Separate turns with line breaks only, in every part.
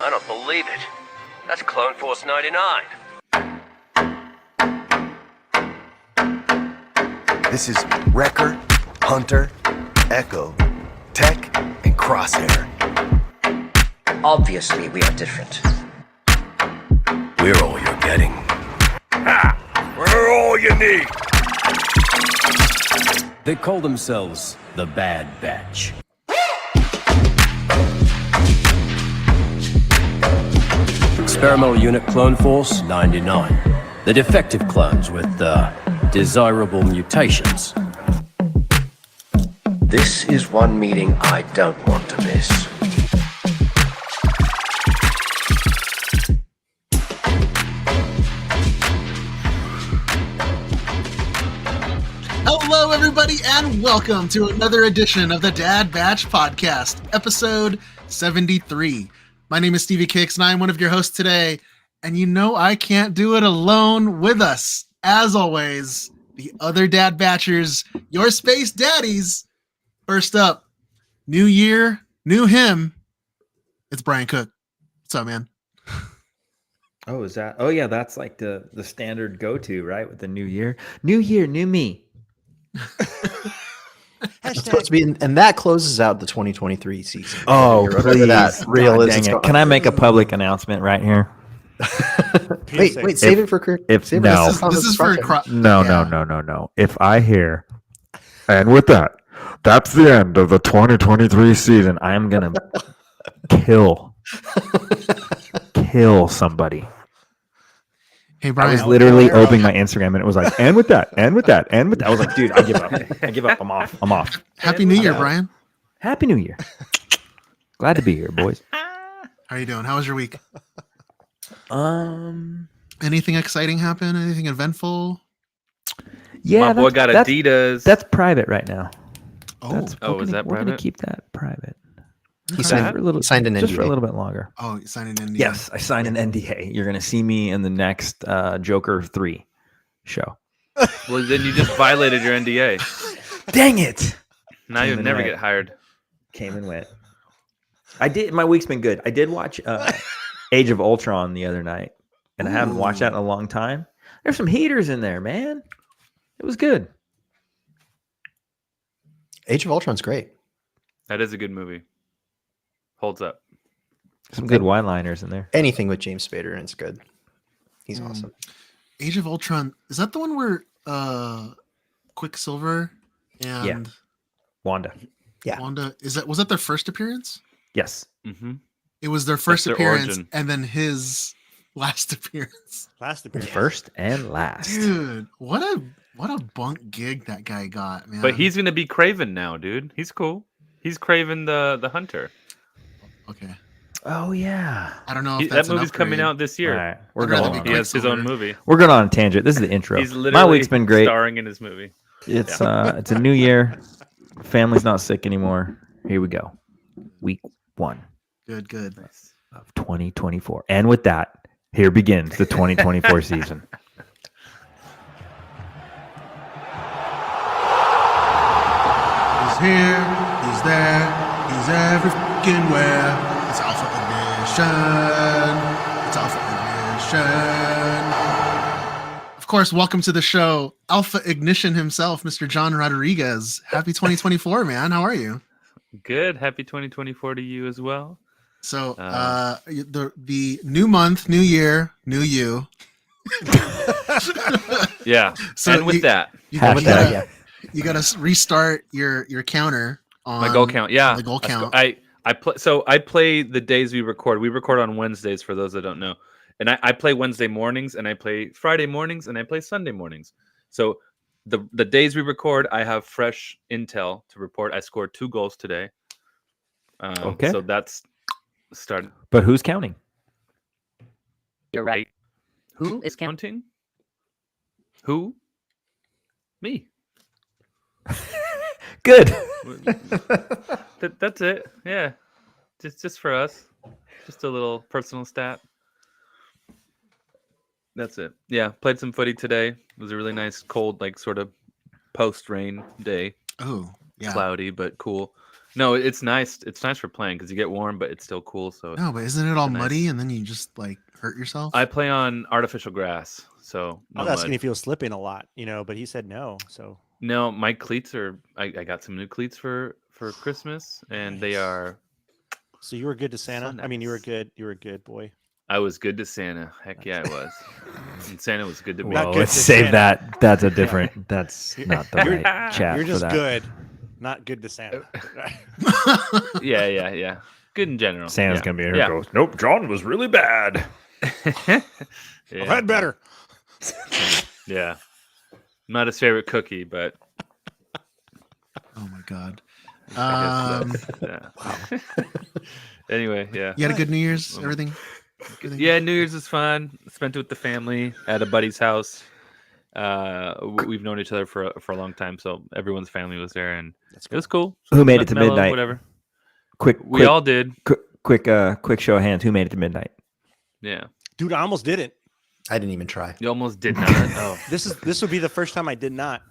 I don't believe it. That's Clone Force 99.
This is Wrecker, Hunter, Echo, Tech, and Crosshair.
Obviously, we are different.
We're all you're getting.
Ha! We're all you need!
They call themselves the Bad Batch. Experimental Unit Clone Force 99. The defective clones with desirable mutations.
This is one meeting I don't want to miss.
Hello, everybody, and welcome to another edition of the Dad Batch Podcast, episode 73. My name is Stevie Kicks, and I'm one of your hosts today. And you know I can't do it alone. With us, as always, the other Dad Batchers, your space daddies. First up, new year, new him. It's Brian Cook. What's up, man?
Oh, is that? Oh, yeah, that's like the standard go-to, right? With the new year, new me.
It's supposed to be, and that closes out the 2023 season.
Oh, please!
That real is.
Can I make a public announcent right here?
wait, save it for Kurt.
This
is for
No. If I hear, and with that, that's the end of the 2023 season.
I am gonna kill somebody.
Hey, Brian.
I was literally opening my Instagram and it was like, and with that. I was like, dude, I give up. I'm off.
Happy New Year, Brian.
Happy New Year. Glad to be here, boys.
How are you doing? How was your week?
Anything
Anything exciting happen? Anything eventful?
Yeah,
my boy got Adidas.
That's private right now.
Oh,
Is that
we're gonna
private?
keep that private.
He signed an NDA.
Just for a little bit longer.
Oh, you signed an NDA.
Yes, I signed an NDA. You're gonna see me in the next Joker 3 show.
Well, then you just violated your NDA.
Dang it!
Now you'll never get hired.
Came and went. I did. My week's been good. I did watch Age of Ultron the other night, and I haven't watched that in a long time. There's some heaters in there, man. It was good.
Age of Ultron's great.
That is a good movie. Holds up.
Some good one-liners in there.
Anything with James Spader and it's good. He's awesome.
Age of Ultron, is that the one where Quicksilver and
Wanda.
Yeah.
Wanda, was that their first appearance?
Yes.
Mm-hmm.
It was their first
their
appearance
origin.
and then his last appearance.
First and last.
Dude, what a bunk gig that guy got, man.
But he's gonna be Craven now, dude. He's cool. He's Craven the Hunter.
Okay.
Oh yeah.
I don't know if that's
that movie's
an upgrade.
coming out this year.
All right.
I'd rather be
He has his own
Quicksilver.
movie.
We're going on a tangent. This is the intro.
He's literally
My week's been great.
starring in his movie.
It's it's a new year. Family's not sick anymore. Here we go. Week 1
Good.
of 2024. And with that, here begins the 2024 season.
He's here, he's there, he's every fucking where. It's Alpha Ignition. Of course, welcome to the show, Alpha Ignition himself, Mr. John Rodriguez. Happy 2024, man. How are you?
Good. Happy 2024 to you as well.
So, the new month, new year, new you.
Yeah.
So
and with that,
you
Hashtag.
gotta restart your counter on
my goal count. Yeah.
the goal count.
I play the days we record. We record on Wednesdays for those that don't know. And I play Wednesday mornings, and I play Friday mornings, and I play Sunday mornings. So the days we record, I have fresh intel to report. I scored 2 goals today.
Okay.
So that's started.
But who's counting?
You're right. Who is counting? Who? Me.
Good.
That's it. Yeah. Just for us. Just a little personal stat. That's it. Yeah, played some footy today. It was a really nice, cold, like sort of post-rain day.
Oh, yeah.
Cloudy, but cool. No, it's nice. It's nice for playing because you get warm, but it's still cool. So
No, but isn't it all
it's a
muddy
nice-
and then you just like hurt yourself?
I play on artificial grass, so
I
no
was asking
mud.
if he was slipping a lot, but he said no. So
No, my cleats are. I got some new cleats for Christmas, and they
Nice.
are.
so you were good to Santa.
So
I mean, you were
nice.
good. You were a good boy.
I was good to Santa. Heck yeah, I was. And Santa was good to me.
Not
Well,
good
let's
to
save
Santa.
that. That's a different. That's not the
You're-
right chat
You're
for
just
that.
good, not good to Santa.
Yeah. Good in general.
Santa's
yeah.
gonna be here.
Yeah.
Goes. Nope. John was really bad.
Yeah.
I've had better.
Yeah. Not his favorite cookie, but
Oh my god.
I guess that's, yeah. Anyway, yeah.
You had a good New Year's? Everything?
Yeah, New Year's is fun. Spent it with the family at a buddy's house. We've known each other for a long time, so everyone's family was there, and it was cool.
Who made it to
Mellow,
midnight?
Whatever.
We
all did.
Quick show of hands. Who made it to midnight?
Yeah.
Dude, I almost didn't.
I didn't even try.
You almost did not. Oh.
This would be the first time I did not.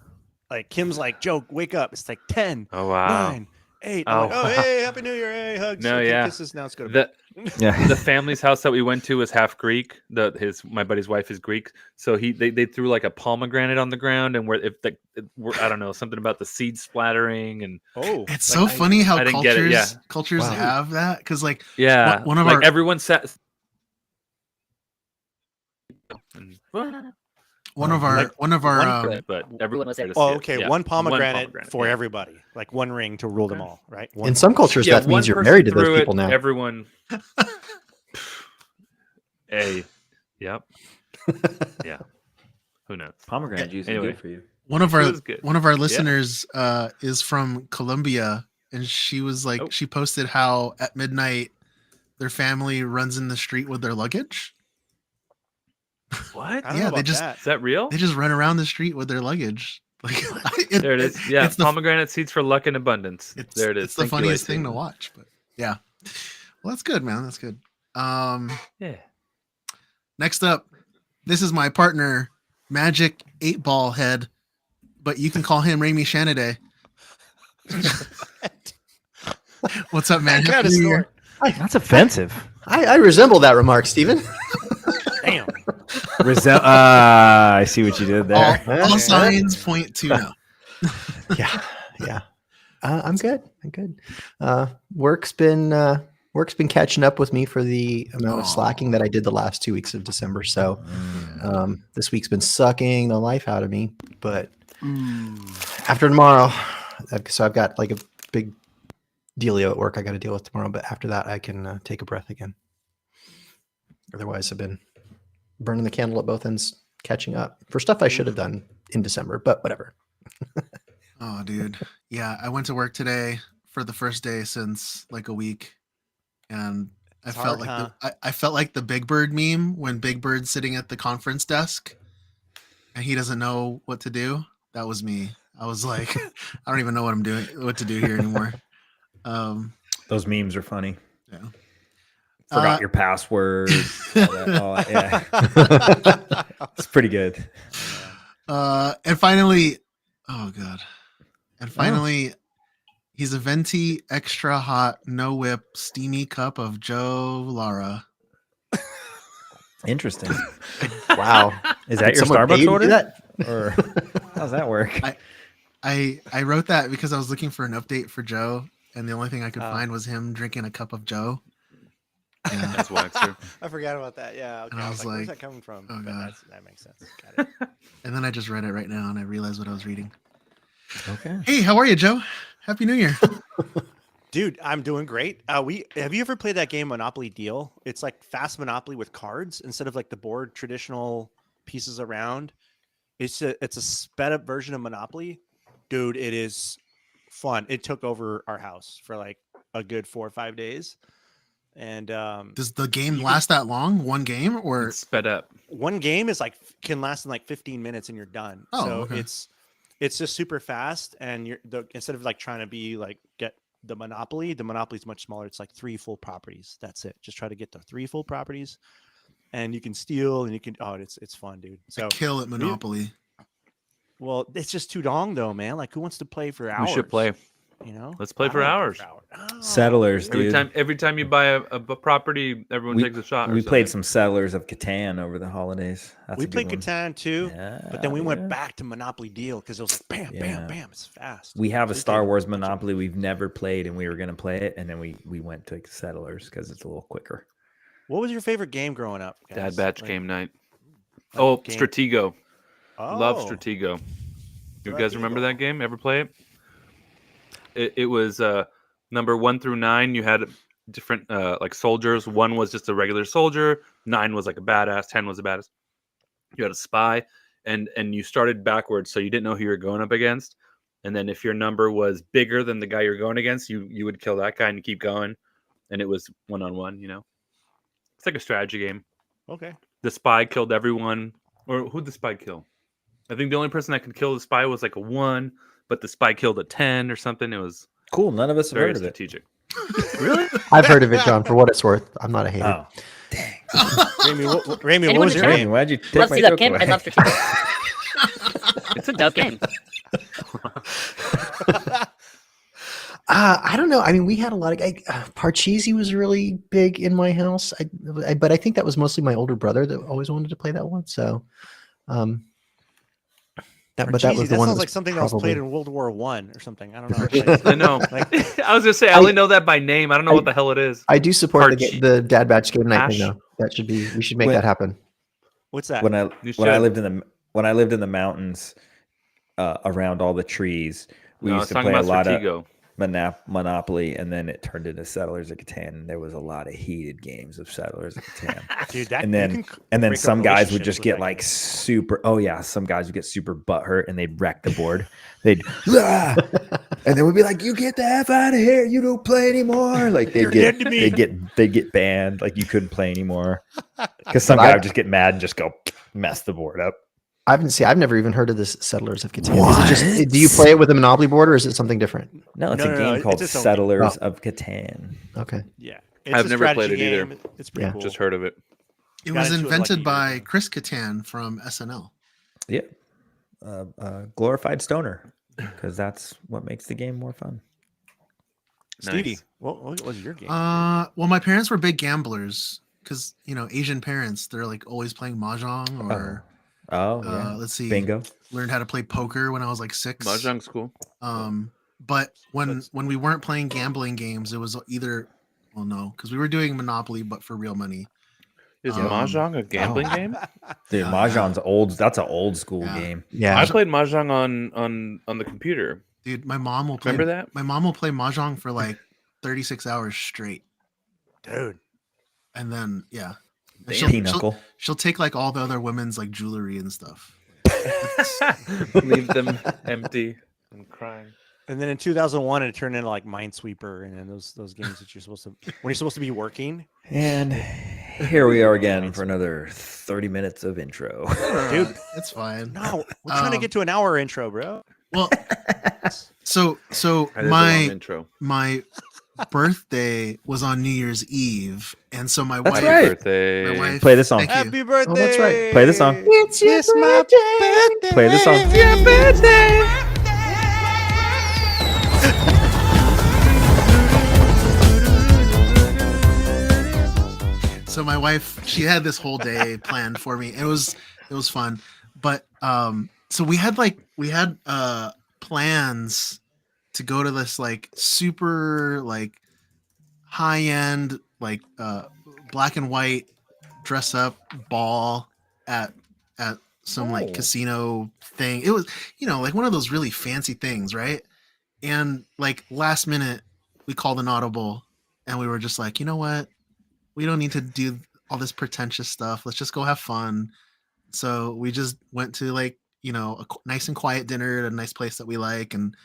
Like Kim's like, Joe, wake up. It's like 10,
Oh wow.
9, 8. I'm like,
Oh,
oh,
wow.
hey, happy New Year, hey, hugs.
No,
okay,
yeah.
Kisses. Now let's go to bed.
Yeah.
The family's house that we went to was half Greek. My buddy's wife is Greek, so they threw like a pomegranate on the ground, and I don't know, something about the seed splattering, and
Oh,
It's so funny how
I didn't get it, yeah.
cultures
Wow.
have that because like
yeah,
one of
like
our
everyone sat.
one of our
But everyone was there to see
oh,
it.
okay.
Yeah,
One pomegranate for
yeah.
everybody, like one ring to rule them all, right? One
In some cultures,
Yeah,
that
one
means you're
person
married to those
threw it,
people now.
Everyone. Hey, yep, yeah. Who knows?
Pomegranate juice
Anyway.
is good for you.
one of
It
our
was good.
one of our listeners is from Colombia, and she was like
Oh.
she posted how at midnight their family runs in the street with their luggage.
What?
I don't
Yeah,
know
they
about
just-
that.
Is that real?
They just run around the street with their luggage. Like
There it is. Yeah,
it's the,
pomegranate seeds for luck and abundance.
it's,
There it is.
It's the
Thank you,
funniest
Lacey.
thing to watch. But yeah, well, that's good, man. That's good.
Yeah.
Next up, this is my partner, Magic 8-Ball Head, but you can call him Raimi Shanaday. What's up, man?
Get out
Happy
of
New Year.
store.
That's offensive.
I resemble that remark, Steven.
Damn.
I see what you did there.
All signs point to no.
yeah. I'm good. Work's been catching up with me for the amount of slacking that I did the last 2 weeks of December. So this week's been sucking the life out of me. But after tomorrow, so I've got like a big dealio at work I got to deal with tomorrow. But after that, I can take a breath again. Otherwise, I've been burning the candle at both ends, catching up for stuff I should have done in December. But whatever.
Oh, dude. Yeah, I went to work today for the first day since like a week, and I
It's
felt
hard,
like I felt like the Big Bird meme when Big Bird's sitting at the conference desk and he doesn't know what to do. That was me. I was like, I don't even know what to do here anymore.
Those memes are funny.
Yeah.
Forgot your password. all that, yeah. It's pretty good.
And finally, oh god. And finally, he's a venti, extra hot, no whip, steamy cup of Joe Lara.
Interesting.
Wow.
Is that
Did
your
someone pay
Starbucks
you to do
order?
that?
Or how's that work?
I wrote that because I was looking for an update for Joe, and the only thing I could find was him drinking a cup of Joe. Yeah.
That's Waxer.
I forgot about that. Yeah. Okay.
And
I was like, where's
like,
that coming from?
oh,
But
God.
that makes sense. Got it.
And then I just read it right now, and I realized what I was reading.
Okay.
Hey, how are you, Joe? Happy New Year.
Dude, I'm doing great. Have you ever played that game Monopoly Deal? It's like fast Monopoly with cards instead of like the board traditional pieces around. It's a sped up version of Monopoly. Dude, it is fun. It took over our house for like a good 4 or 5 days. And
Does the game last that long? One game or
It's sped up.
one game is like can last in like 15 minutes and you're done.
Oh,
So
okay.
it's just super fast, and instead of like trying to be like get the Monopoly is much smaller. It's like 3 full properties. That's it. Just try to get the 3 full properties, and you can steal, and you can it's fun, dude. So
kill at Monopoly?
well, it's just too long though, man. Like who wants to play for hours?
We should play.
You know,
Let's play for hours.
Oh,
Settlers,
really?
dude.
Every time you buy a property, everyone takes a shot.
We played some Settlers of Catan over the holidays. That's
We
a good
played
one.
Catan too, but then we
Yeah,
went
yeah.
back to Monopoly Deal because it was like bam,
Yeah.
bam, bam. It's fast.
We have a
We
Star
played
Wars
bunch of-
Monopoly we've never played, and we were gonna play it, and then we went to Settlers because it's a little quicker.
What was your favorite game growing up?
Dad
guys?
Batch
Like,
game night.
like
Oh,
game-
Stratego. Love
Oh,
Stratego. You guys remember
Stratego.
that game? Ever play it? It was number 1 through 9. You had different like soldiers. 1 was just a regular soldier. 9 was like a badass. 10 was a badass. You had a spy, and you started backwards, so you didn't know who you were going up against. And then if your number was bigger than the guy you're going against, you would kill that guy and keep going. And it was 1-on-1. You know, it's like a strategy game.
Okay.
The spy killed everyone. Or who'd the spy kill? I think the only person that could kill the spy was like a 1, but the spy killed a 10 or something. It was
Cool. None of us have
very
heard of it.
strategic. Really?
I've heard of it, John. For what it's worth, I'm not a hater.
Oh,
Rami, Rami, what
Anyone
was
in
your
chat?
game?
why'd you take
Love
my
to that
joke
game.
away?
I love Stratego. It's a dope game.
I don't know. I mean, we had a lot of Parcheesi was really big in my house. But I think that was mostly my older brother that always wanted to play that one. So, but that
Parcheesi,
was the one.
sounds
That
like something that was played
probably-
in World War One or something. I don't know.
I know.
Like,
I was gonna say I only know that by name. I don't know what the hell it is.
I do support
Parche-
the Dad Batch game night thing
Ash?
though. That should be. We should make
When-
that happen.
what's that?
When I
You
when I
should.
lived in the mountains around all the trees, we
No, I
used
was
to
talking
play a
about
lot of
Stratego.
Monopoly, and then it turned into Settlers of Catan. And there was a lot of heated games of Settlers of Catan.
Dude, that
and
you
then
can
and then
break up
some guys would
relationships
just
with
get
that
like
game.
super. Oh yeah, some guys would get super butthurt and they'd wreck the board. They'd "Ah!" and then we'd be like, "You get the f out of here! You don't play anymore!" Like
You're dead to me.
they'd get banned. Like you couldn't play anymore because some
But
guy
I-
would just get mad and just go mess the board up.
I've never even heard of this Settlers of Catan. Is it just, do you play it with a Monopoly board or is it something different?
No, it's
No,
a
no,
game
no,
called
it's its own
Settlers
game.
of Catan.
Okay.
Yeah,
I've
a
never played
strategy
it either.
game. It's pretty
Yeah.
cool.
Just heard of it.
It
Got
was
into it like a
invented
year
by
ago.
Chris Kattan from SNL.
Yeah, glorified stoner, because that's what makes the game more fun.
Stevie,
Nice.
what was your game?
Well, my parents were big gamblers because Asian parents, they're like always playing mahjong or
Oh yeah,
let's see,
bingo.
learned how to play poker when I was like 6.
Mahjong's cool.
But when we weren't playing gambling games, it was either because we were doing Monopoly, but for real money.
Is
Um,
Mahjong a gambling game?
Dude,
Yeah.
mahjong's old. That's an old school
Yeah.
game.
Yeah.
I played Mahjong on the computer.
Dude, my mom will play.
Remember that?
My mom will play mahjong for like 36 hours straight,
Dude,
and then yeah, and
Damn. Pinochle.
she'll take like all the other women's like jewelry and stuff.
Leave them empty and crying.
and then in 2001, it turned into like Minesweeper, and then those games that you're supposed to when you're supposed to be working.
And here we are again for another 30 minutes of intro.
Dude,
It's fine.
No, we're trying to get to an hour intro, bro.
Well, so
That is a long
my
intro.
my birthday was on New Year's Eve, and so my
That's
wife,
right.
Birthday.
my wife,
Play this song.
Thank you.
Happy birthday!
Oh, that's right.
Play the song.
It's my birthday.
Play the song.
It's your birthday.
So my wife, she had this whole day planned for me. It was fun, but so we had plans to go to this like super like high end like black and white dress up ball at some like casino thing. It was like one of those really fancy things, right? And like last minute we called an audible and we were just like, you know what? We don't need to do all this pretentious stuff. Let's just go have fun. So we just went to like, a nice and quiet dinner at a nice place that we like and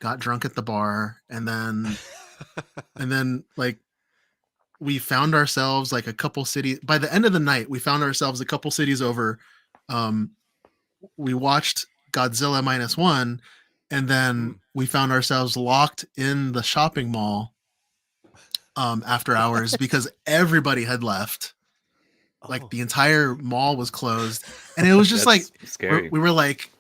got drunk at the bar. And then like we found ourselves like a couple cities by the end of the night, we found ourselves a couple cities over. We watched Godzilla -1 and then we found ourselves locked in the shopping mall after hours because everybody had left. Like the entire mall was closed, and it was just like
That's scary.
we were like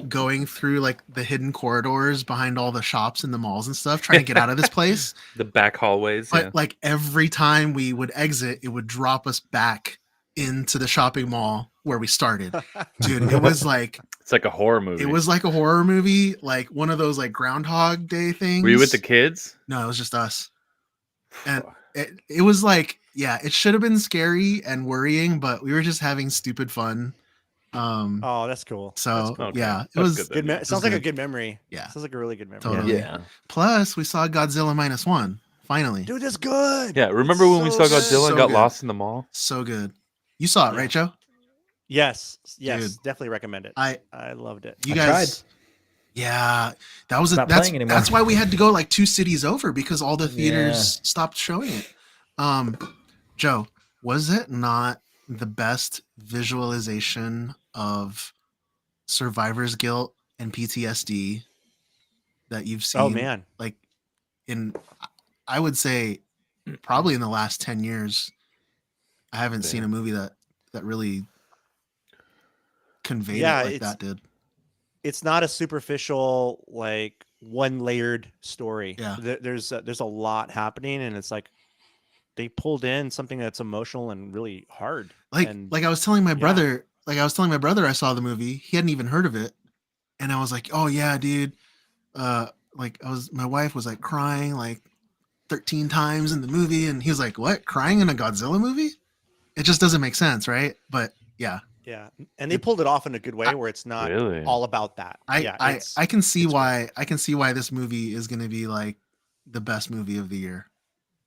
going through like the hidden corridors behind all the shops and the malls and stuff, trying to get out of this place.
The back hallways.
But
Yeah.
like every time we would exit, it would drop us back into the shopping mall where we started. Dude, it was like
It's like a horror movie.
it was like a horror movie, like one of those like Groundhog Day things.
Were you with the kids?
No, it was just us. And it was like, yeah, it should have been scary and worrying, but we were just having stupid fun.
Oh, that's cool.
So
That's cool.
Okay.
yeah, it
That's
was
good
Good.
then.
It sounds like a
good.
good memory.
Yeah.
Sounds like a really good memory.
Totally.
Yeah.
Plus, we saw Godzilla -1 finally.
Dude, that's good.
Yeah. Remember when we
So
saw Godzilla
So
and got
good.
lost in the mall?
So good. You saw it, right, Joe?
Yes. Yes.
Dude.
Definitely recommend it.
I
loved it.
you
I
guys. Yeah, that was
Not
that's
playing anymore.
that's why we had to go like 2 cities over because all the theaters stopped showing it. Joe, was it not the best visualization of survivor's guilt and PTSD that you've seen?
Oh man.
Like in, I would say probably in the last 10 years, I haven't seen a movie that really conveyed
Yeah,
it like
it's-
that did.
It's not a superficial, like one layered story.
Yeah.
There's a lot happening, and it's like they pulled in something that's emotional and really hard. And
Like I was telling my
yeah.
brother, I saw the movie. He hadn't even heard of it. And I was like, "Oh yeah, dude." My wife was like crying like 13 times in the movie and he was like, "What? Crying in a Godzilla movie?" It just doesn't make sense, right? But yeah.
yeah, and they pulled it off in a good way where it's not
Really?
all about that.
I
it's-
can see why this movie is going to be like the best movie of the year.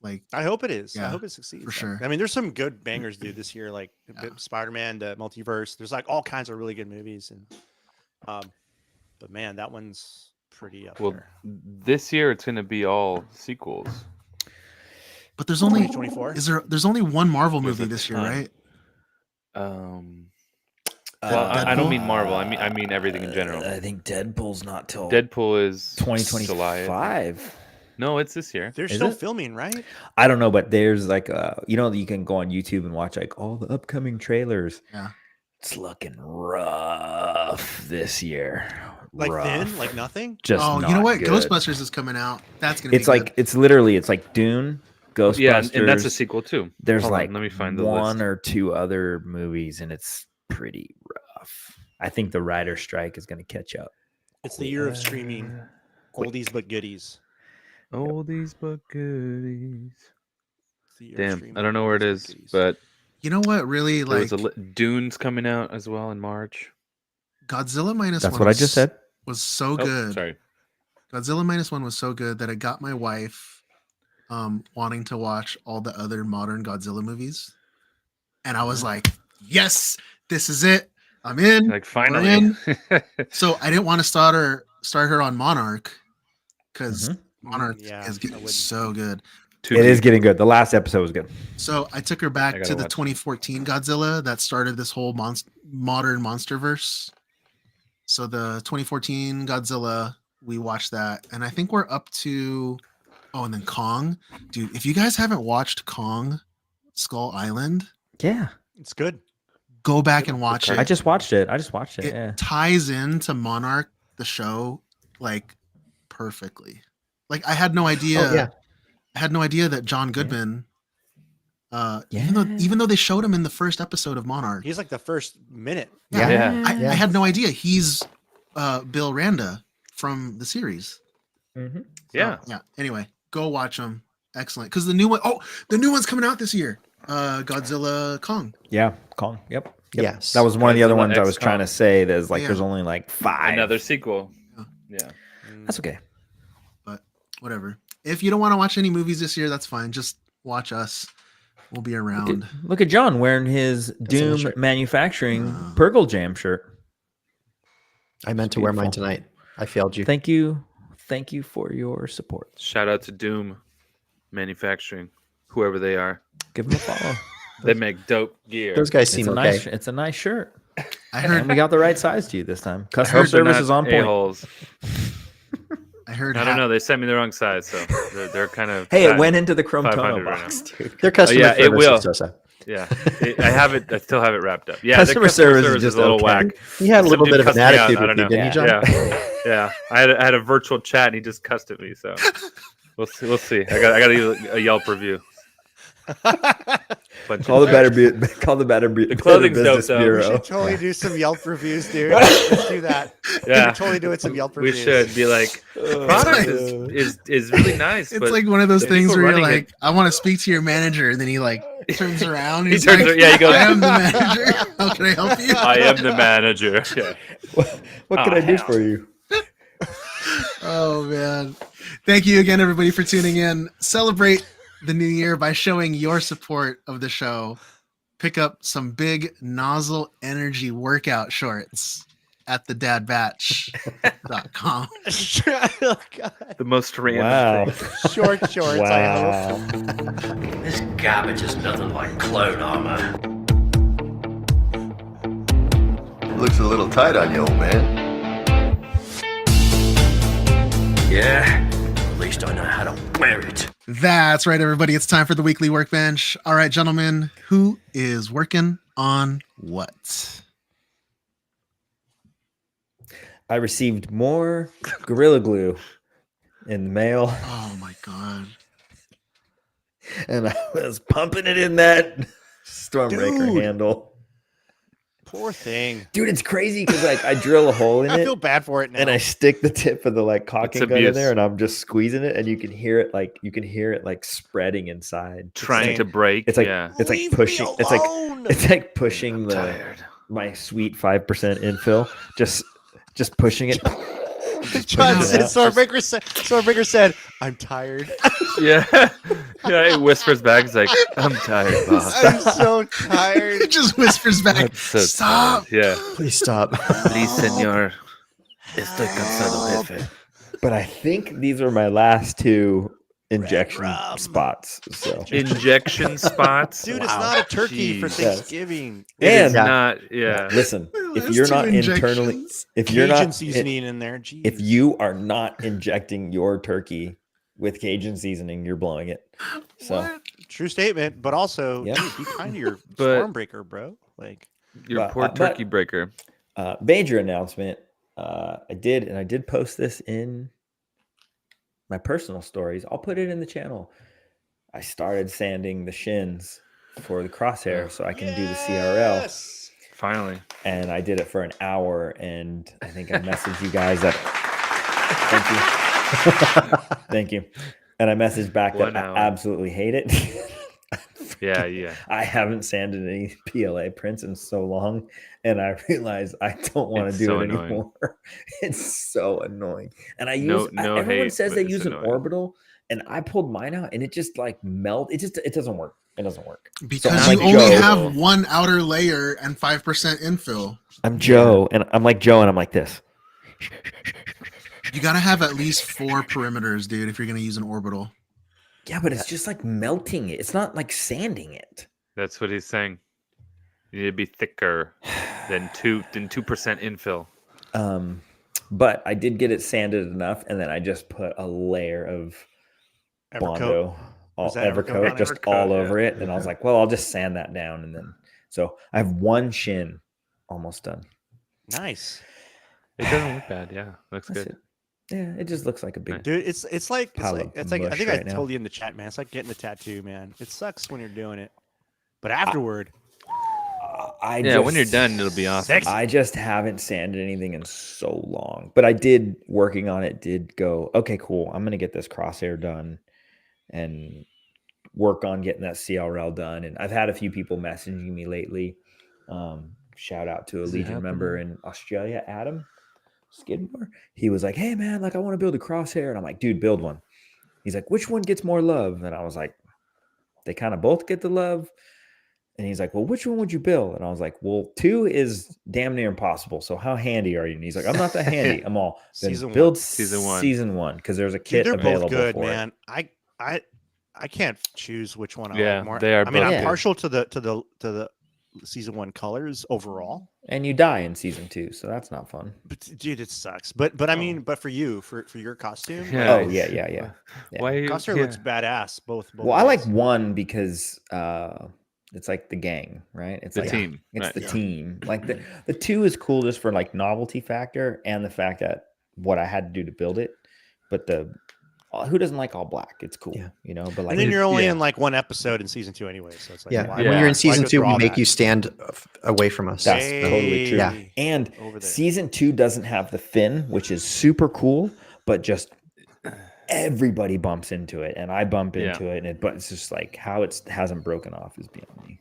Like
I hope it is. I
Yeah,
hope it succeeds.
for sure.
I mean, there's some good bangers, dude, this year. Like
Yeah.
Spider-Man, the Multiverse. There's like all kinds of really good movies, and but man, that one's pretty up
Well,
there.
this year it's going to be all sequels.
but there's only
2024?
there's only one Marvel
There's
movie
a
this year,
ton.
right?
Well, I don't
Deadpool?
mean Marvel. I mean everything in general.
I think Deadpool's not till
Deadpool is July, I think.
2025.
No, it's this year.
They're
Is
still
it?
filming, right?
I don't know, but there's like you can go on YouTube and watch like all the upcoming trailers.
Yeah.
It's looking rough this year.
Like thin,
Rough.
like nothing.
Just
Oh, you know
not
what?
good.
Ghostbusters is coming out. That's going to be
It's like it's literally it's like Dune, Ghostbusters.
Yeah, and that's a sequel too.
There's
Hold on,
like
let me find the
one
list.
or two other movies, and it's pretty rough. I think the writer's strike is going to catch up.
It's the year of streaming oldies but goodies.
Oldies but goodies.
It's the year of
Damn,
streaming
I don't know where it
oldies
is,
but goodies.
but
You know what really
there
like
was Dune's coming out as well in March.
Godzilla minus
That's
one
what I
was-
just said.
was so
Oh,
good.
sorry.
Godzilla -1 was so good that it got my wife wanting to watch all the other modern Godzilla movies. And I was like, yes, this is it. I'm in.
Like
We're
finally.
in. So I didn't want to start her on Monarch because Monarch
Yeah,
is
I
getting
wouldn't.
so good.
It is getting good. The last episode was good.
So I took her
I
back
gotta
to the
watch it.
2014 Godzilla that started this whole modern monsterverse. So the 2014 Godzilla, we watched that, and I think we're up to and then Kong. Dude, if you guys haven't watched Kong Skull Island,
Yeah.
It's good.
go back and watch it.
I just watched it.
it
Yeah.
ties into Monarch the show like perfectly. Like I had no idea.
Oh, yeah.
I had no idea that John Goodman even though they showed him in the first episode of Monarch.
He's like the first minute.
Yeah.
I had no idea he's Bill Randa from the series.
Mm-hmm.
Yeah.
Yeah. Anyway, go watch them. Excellent. Because the new one's coming out this year. Godzilla Kong.
Yeah. Kong. Yep.
Yes.
That was one of the other
Godzilla
ones I
X
was trying to
Kong.
say. There's like
Yeah.
there's only like 5.
Another sequel. Yeah.
That's okay.
But whatever. If you don't want to watch any movies this year, that's fine. Just watch us. We'll be around.
Look at John wearing his
a
Doom
shirt.
Manufacturing Purgle Jam shirt.
I meant to wear mine
Beautiful.
tonight. I failed you.
Thank you for your support.
Shout out to Doom Manufacturing, whoever they are.
Give them a follow.
They make dope gear.
Those guys
It's
seem
a
okay.
nice. It's a nice shirt.
I heard
And we got the right size to you this time.
I
Customer
heard they're
service
not
is on point.
a-holes.
I heard
I don't know. They sent me the wrong size, so they're kind of.
Hey, it
fat.
went into the Chrome
500
Tono
right
box, dude.
Their customer
yeah, it
service
will.
is so-so.
Yeah, I have it. I still have it wrapped up. Yeah,
Customer service is just
a little
okay.
whack.
He had a
Some
little
dude
bit of an
cussed me out,
attitude
I
with
don't
you,
know.
didn't you, John?
Yeah. I had a virtual chat, and he just cussed at me. So we'll see. I got to use a Yelp review.
Call the Better
clothing's
Business
dope, though.
We
Bureau.
should totally do some Yelp reviews, dude. Let's do that.
Yeah.
We're totally doing some Yelp
We
reviews.
should be like, the product is really nice.
It's
but
like one of those
the
things
people
where you're
running
like, I want to speak to your manager, and then he like turns around. And
He
he's
turns
like,
ar- yeah, he goes,
I am the manager. How can I help you?
I am the manager. Yeah.
What can I do for you?
Oh man. Thank you again, everybody, for tuning in. Celebrate the new year by showing your support of the show. Pick up some big nozzle energy workout shorts at thedadbatch.com.
Oh, God.
The most random thing.
Short shorts, I hope.
This garbage is nothing like clone armor.
Looks a little tight on you, old man.
Yeah, at least I know how to wear it.
That's right, everybody. It's time for the weekly workbench. All right, gentlemen, who is working on what?
I received more Gorilla Glue in the mail,
Oh my god.
and I was pumping it in that Stormbreaker
Dude.
handle.
Poor thing.
Dude, it's crazy because like I drill a hole in
I
it
feel bad for it now.
and I stick the tip of the like caulking gun in
abuse.
there, and I'm just squeezing it, and you can hear it like spreading inside.
Trying to break.
It's like
yeah.
it's like
Leave me
pushing.
alone.
It's like pushing my sweet 5% infill. Just pushing it.
John said,
out.
Stormbreaker said, I'm tired.
Yeah. Yeah. It whispers back. It's like, I'm tired, boss.
I'm so tired.
It just whispers back,
I'm so
stop.
tired. Yeah.
Please stop.
Please, senor. Estoy cansado, jefe.
But I think these are my last two injection spots. So
Injection spots.
Dude, it's not a turkey for
Jeez.
Thanksgiving.
It is
And-
not. Yeah.
listen, if
That's
you're
two
not internally,
injections.
if you're
Cajun
not,
seasoning in there. Jeez.
if you are not injecting your turkey with Cajun seasoning, you're blowing it. So
What?
True statement, but also,
Yeah.
dude, be kind to your
But-
Stormbreaker, bro. Like,
Your
But-
poor
but-
turkey breaker.
major announcement. I did post this in my personal stories. I'll put it in the channel. I started sanding the shins for the Crosshair so I can do the CRL.
Finally.
And I did it for an hour, and I think I messaged you guys that. Thank you. And I messaged back that
1 hour.
I absolutely hate it.
Yeah. Yeah.
I haven't sanded any PLA prints in so long, and I realized I don't want to
It's
do
so
it
annoying.
anymore. It's so annoying. And I
No-
use
no
everyone
hate,
says
but
they
it's
use an
annoying.
orbital, and I pulled mine out, and it just like it doesn't work. It doesn't work.
Because
I'm
you
like
only
Joe.
have one outer layer and 5% infill.
I'm Joe, and I'm like Joe, and I'm like this.
You gotta have at least 4 perimeters, dude, if you're gonna use an orbital.
Yeah, but it's just like melting it. It's not like sanding it.
That's what he's saying. You need to be thicker than 2% infill.
But I did get it sanded enough, and then I just put a layer of Bondo,
Was that
Evercoat,
Evercoat?
just
Evercoat,
all
yeah.
over it. And I was like, well, I'll just sand that down, and then so I have one shin almost done.
nice.
It doesn't look bad. Yeah. Looks
That's
good.
it. Yeah, it just looks like a big.
Nice.
Dude, it's like
Pile of
I think
mush
I
right now.
told you in the chat, man. It's like getting a tattoo, man. It sucks when you're doing it, but afterward,
When you're done, it'll be awesome.
I just haven't sanded anything in so long. But I did working on it. Did go okay, cool. I'm gonna get this Crosshair done, and work on getting that CRL done. And I've had a few people messaging me lately. Shout out to a
Is it
Legion member
happening?
in Australia, Adam Skidmore. He was like, "Hey man, like I want to build a Crosshair," and I'm like, "Dude, build one." He's like, "Which one gets more love?" And I was like, "They kind of both get the love." And he's like, "Well, which one would you build?" And I was like, "Well, 2 is damn near impossible. So how handy are you?" And he's like, "I'm not that handy. I'm all then
Season one.
build
Season one.
season 1 because there's a
dude,
kit
they're
available
both good,
for it."
man. I can't choose which one I
Yeah,
like more.
they are
I mean,
both
I'm
good.
partial to the season 1 colors overall.
And you die in season 2, so that's not fun.
But dude, it sucks. But I mean, but for you, for your costume,
Yeah.
Oh yeah. Yeah.
Why?
Crosshair
yeah.
looks badass. Both.
Well, I like
ways.
1 because It's like the gang, right? It's
The
like
team,
It's
right.
the team. Like the 2 is cool just for like novelty factor and the fact that what I had to do to build it. But who doesn't like all black? It's cool, you know. But like,
And then you're only
yeah.
in like one episode in season 2 anyway, so it's like
Yeah.
why-
And when you're in
why
season
go
2,
through
we
all
make
that?
you stand away from us.
that's totally true.
Yeah.
And
Over there.
season 2 doesn't have the fin, which is super cool, but just everybody bumps into it, and I bump into it, but it's just like how it hasn't broken off is beyond me.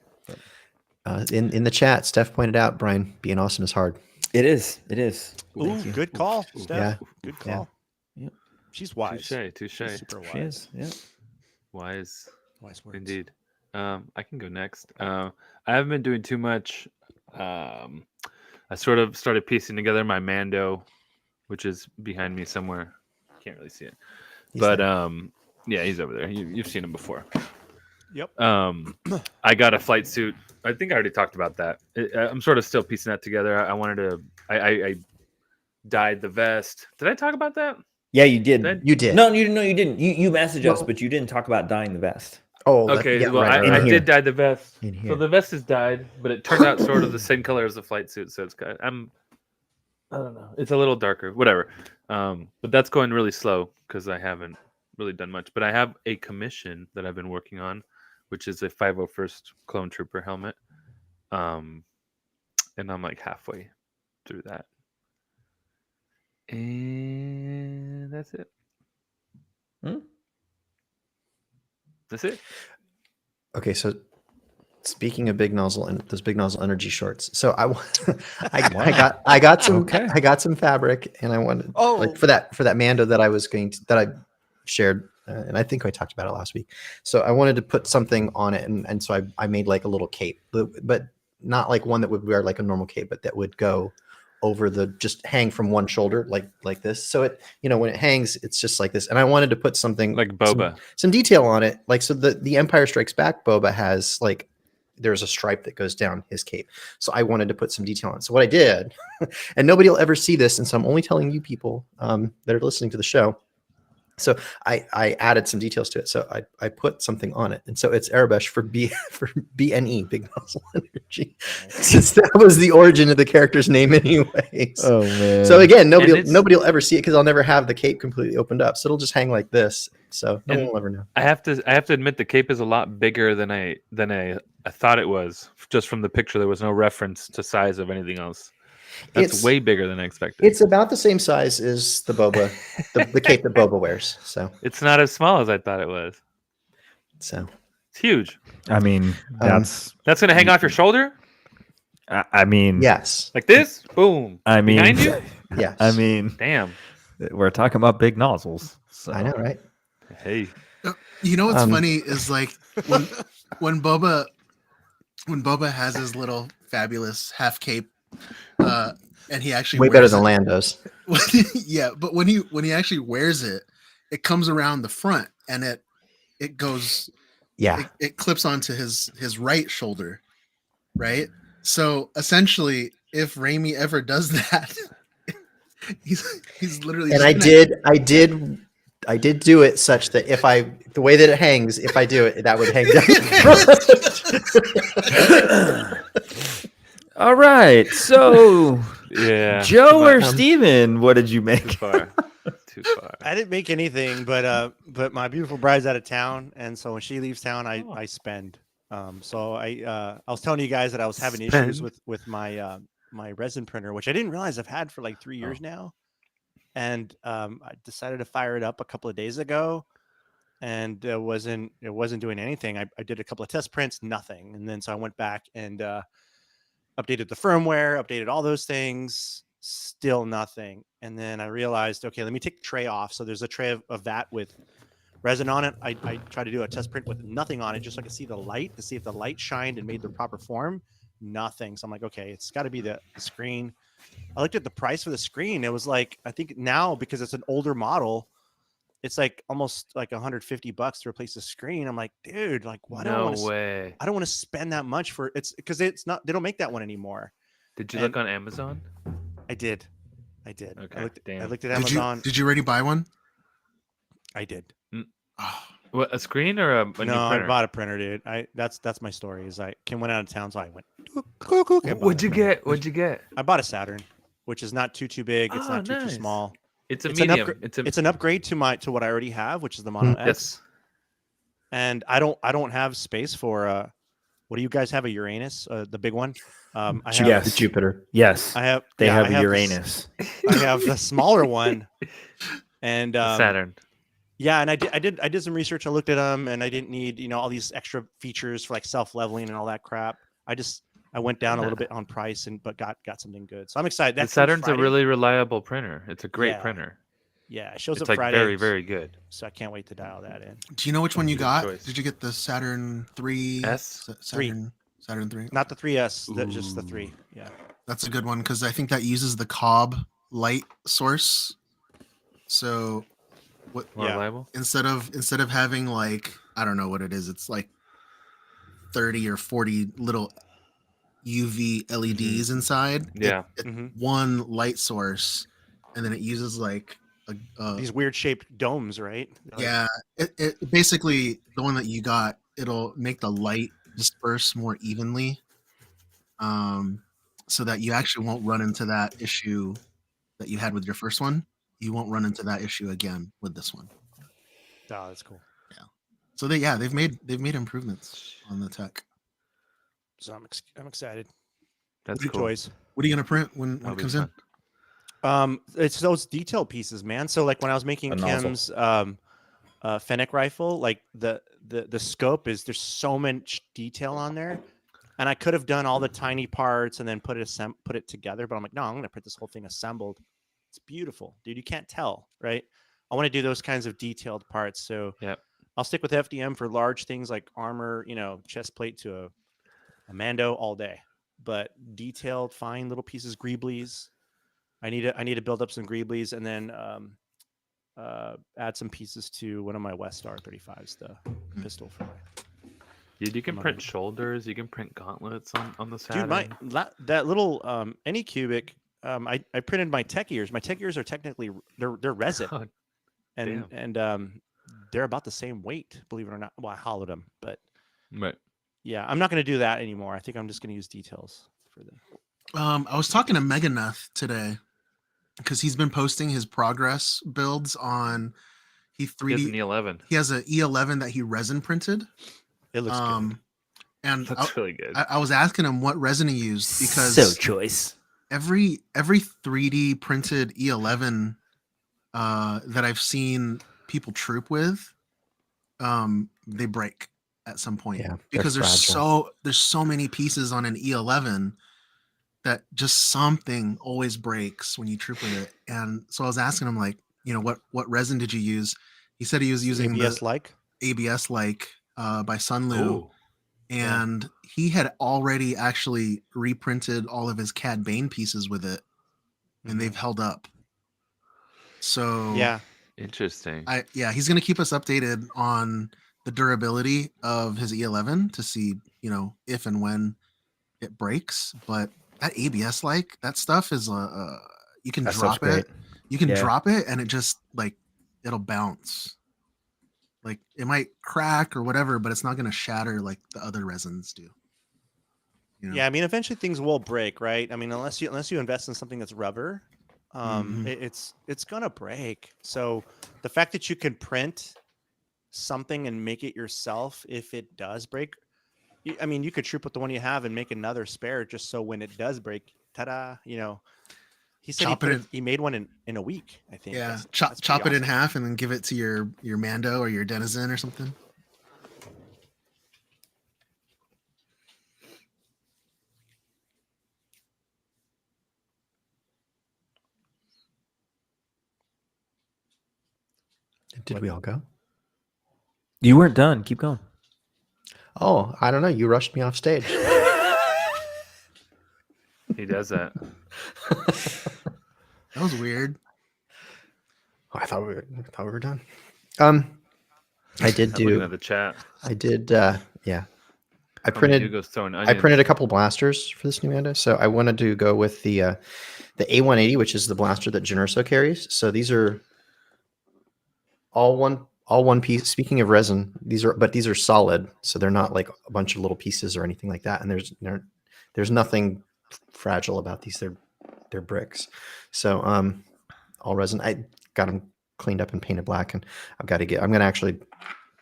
But
In the chat, Steph pointed out, Brian, being awesome is hard.
it is. It is.
Ooh, good call, Steph.
Yeah.
Good call.
Yep.
She's wise.
Touche.
She's super wise.
She is. Yeah.
Wise.
Wise words.
Indeed. I can go next. I haven't been doing too much. I sort of started piecing together my Mando, which is behind me somewhere. Can't really see it, but yeah, he's over there. You've seen him before.
Yep.
I got a flight suit. I think I already talked about that. I'm sort of still piecing that together. I wanted to. I dyed the vest. Did I talk about that?
Yeah, you did.
You did.
No, you didn't. You messaged us, but you didn't talk about dyeing the vest.
Oh,
Okay,
yeah,
well,
right,
I did dye the vest.
In here.
So the vest is dyed, but it turned out sort of the same color as the flight suit. So it's kind I don't know. It's a little darker, whatever. But that's going really slow because I haven't really done much. But I have a commission that I've been working on, which is a 501st Clone Trooper helmet. And I'm like halfway through that. And that's it. That's it.
Okay, so speaking of big nozzle and those big nozzle energy shorts, so I got some fabric, and I wanted like for that Mando that I shared, and I think I talked about it last week. So I wanted to put something on it, and so I made like a little cape, but not like one that would wear like a normal cape, but that would go over just hang from one shoulder like this. So it, when it hangs, it's just like this. And I wanted to put something
like Boba,
some detail on it. Like, so the Empire Strikes Back Boba has like, there's a stripe that goes down his cape. So I wanted to put some detail on it. So what I did, and nobody will ever see this, and so I'm only telling you people that are listening to the show. So I added some details to it. So I put something on it. And so it's Arabesh for BNE, Big Nozzle Energy. Since that was the origin of the character's name anyways.
Oh man.
So again, nobody will ever see it because I'll never have the cape completely opened up. So it'll just hang like this. So no one will ever know.
I have to admit the cape is a lot bigger than I thought it was. Just from the picture, there was no reference to size of anything else. It's way bigger than I expected.
It's about the same size as the Boba, the cape that Boba wears. So
it's not as small as I thought it was.
So
it's huge.
I mean, that's
going to hang off your shoulder.
I mean,
yes,
like this. Boom.
I mean,
behind you.
Yes.
I mean,
damn.
We're talking about big nozzles. So.
I know, right?
Hey.
You know what's funny is like when Boba has his little fabulous half cape. And he actually
way better than Lando's.
Yeah, but when he actually wears it, it comes around the front and it goes.
Yeah,
it clips onto his right shoulder, right? So essentially, if Raimi ever does that, he's literally.
And I did do it such that the way that it hangs, if I do it, that would hang down.
All right, so
yeah,
Joe or Steven, what did you make?
Too far. Too far.
I didn't make anything, but my beautiful bride's out of town, and so when she leaves town, I spend. So I was telling you guys that I was having issues with my my resin printer, which I didn't realize I've had for like 3 years now, and I decided to fire it up a couple of days ago, and it wasn't doing anything. I did a couple of test prints, nothing, and then so I went back and updated the firmware, updated all those things, still nothing. And then I realized, okay, let me take the tray off. So there's a tray of that with resin on it. I tried to do a test print with nothing on it, just so I could see the light, to see if the light shined and made the proper form. Nothing. So I'm like, okay, it's got to be the screen. I looked at the price for the screen. It was like, I think now, because it's an older model, it's like almost like $150 to replace the screen. I'm like, dude, like, why do I want to?
Way.
I don't want to spend that much for it's because it's not. They don't make that one anymore.
Did you look on Amazon?
I did.
Okay.
I looked at Amazon.
Did you already buy one?
I did.
Oh,
What, a screen or a new
No, I
printer?
bought a printer, dude. That's my story. Is I went out of town, so I went.
What'd you get? What'd you get?
I bought a Saturn, which is not too big. It's
Oh,
not too
nice.
small.
It's a
An
medium.
upgrade. It's an upgrade to what I already have, which is the Mono X.
Yes.
And I don't have space for what do you guys have, a Uranus, the big one? I have
Yes, the Jupiter. Yes,
I have.
They
yeah,
have
I
a
have
Uranus.
I have the smaller one, and
Saturn.
Yeah, and I did some research. I looked at them, and I didn't need all these extra features for like self leveling and all that crap. I went down a little bit on price, but got something good. So I'm excited.
The Saturn's a really reliable printer. It's a great printer.
Yeah, it shows
it's
up
like
Friday.
very, very good.
So I can't wait to dial that in.
Do you know which one you got?
choice.
Did you get the Saturn 3? Saturn 3?
Not the 3S, just the 3. Yeah.
That's a good one because I think that uses the Cobb light source. So
More reliable?
instead of having like, I don't know what it is, it's like 30 or 40 little UV LEDs inside.
Yeah.
It's one light source, and then it uses like
these weird shaped domes, right?
Yeah, it basically, the one that you got, it'll make the light disperse more evenly, so that you actually won't run into that issue that you had with your first one. You won't run into that issue again with this one.
Oh, that's cool.
Yeah. So they've made improvements on the tech.
So I'm excited.
That's
New
cool.
toys.
What are you gonna print when it comes in?
It's those detail pieces, man. So like when I was making Kim's Fennec rifle, like the scope there's so much detail on there, and I could have done all the tiny parts and then put it together, but I'm like, no, I'm gonna print this whole thing assembled. It's beautiful, dude. You can't tell, right? I want to do those kinds of detailed parts. So
yeah,
I'll stick with FDM for large things like armor, chest plate to a Mando all day, but detailed, fine little pieces, greeblies. I need to build up some greeblies and then add some pieces to one of my West Star 35s, the pistol for
Dude, you can print shoulders. You can print gauntlets on the Saturn.
Dude, that little Anycubic, I printed my tech ears. My tech ears are technically they're resin, and they're about the same weight, believe it or not. Well, I hollowed them, but
right.
Yeah, I'm not going to do that anymore. I think I'm just going to use details for them.
I was talking to Meganeth today because he's been posting his progress builds on. He has an
E11.
He has an E11 that he resin printed.
It looks good.
And
that's really good.
I was asking him what resin he used because
choice.
Every 3D printed E11 that I've seen people troop with, they break at some point because there's so many pieces on an E11 that just something always breaks when you troop with it. And so I was asking him, like, what resin did you use? He said he was using
ABS
by Sunlu. And he had already actually reprinted all of his Cad Bane pieces with it, and they've held up. So
interesting.
He's gonna keep us updated on the durability of his E11 to see, if and when it breaks. But that ABS that stuff is you can drop it. You can drop it, and it just it'll bounce. Like it might crack or whatever, but it's not going to shatter like the other resins do.
Yeah, I mean, eventually things will break, right? I mean, unless you invest in something that's rubber, it's gonna break. So the fact that you can print something and make it yourself, if it does break, I mean, you could troop with the one you have and make another spare just so when it does break, ta-da! He said he made one in a week, I think.
Yeah, chop it in half and then give it to your Mando or your Denizen or something.
Did we all go?
You weren't done. Keep going.
Oh, I don't know. You rushed me off stage.
He does that.
That was weird.
Oh, I thought we were done. I did do.
Looking at the chat.
I did. Yeah. I printed a couple blasters for this new Mando, so I wanted to go with the A180, which is the blaster that Jyn Erso carries. So these are all all one piece. Speaking of resin, these are solid, so they're not like a bunch of little pieces or anything like that. And there's nothing fragile about these. They're bricks. So all resin. I got them cleaned up and painted black, and I'm going to actually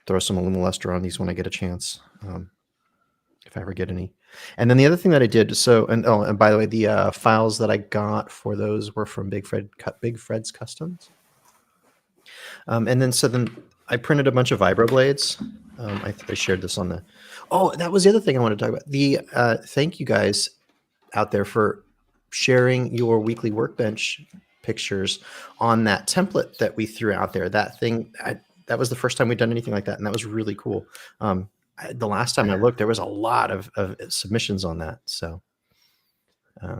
throw some aluminum luster on these when I get a chance, if I ever get any. And then the other thing that I did, and by the way, the files that I got for those were from Big Fred's Customs. And then I printed a bunch of Vibr Blades. I shared this on the. Oh, that was the other thing I wanted to talk about. The thank you guys out there for sharing your weekly Workbench pictures on that template that we threw out there. That thing, that was the first time we'd done anything like that, and that was really cool. The last time I looked, there was a lot of submissions on that. So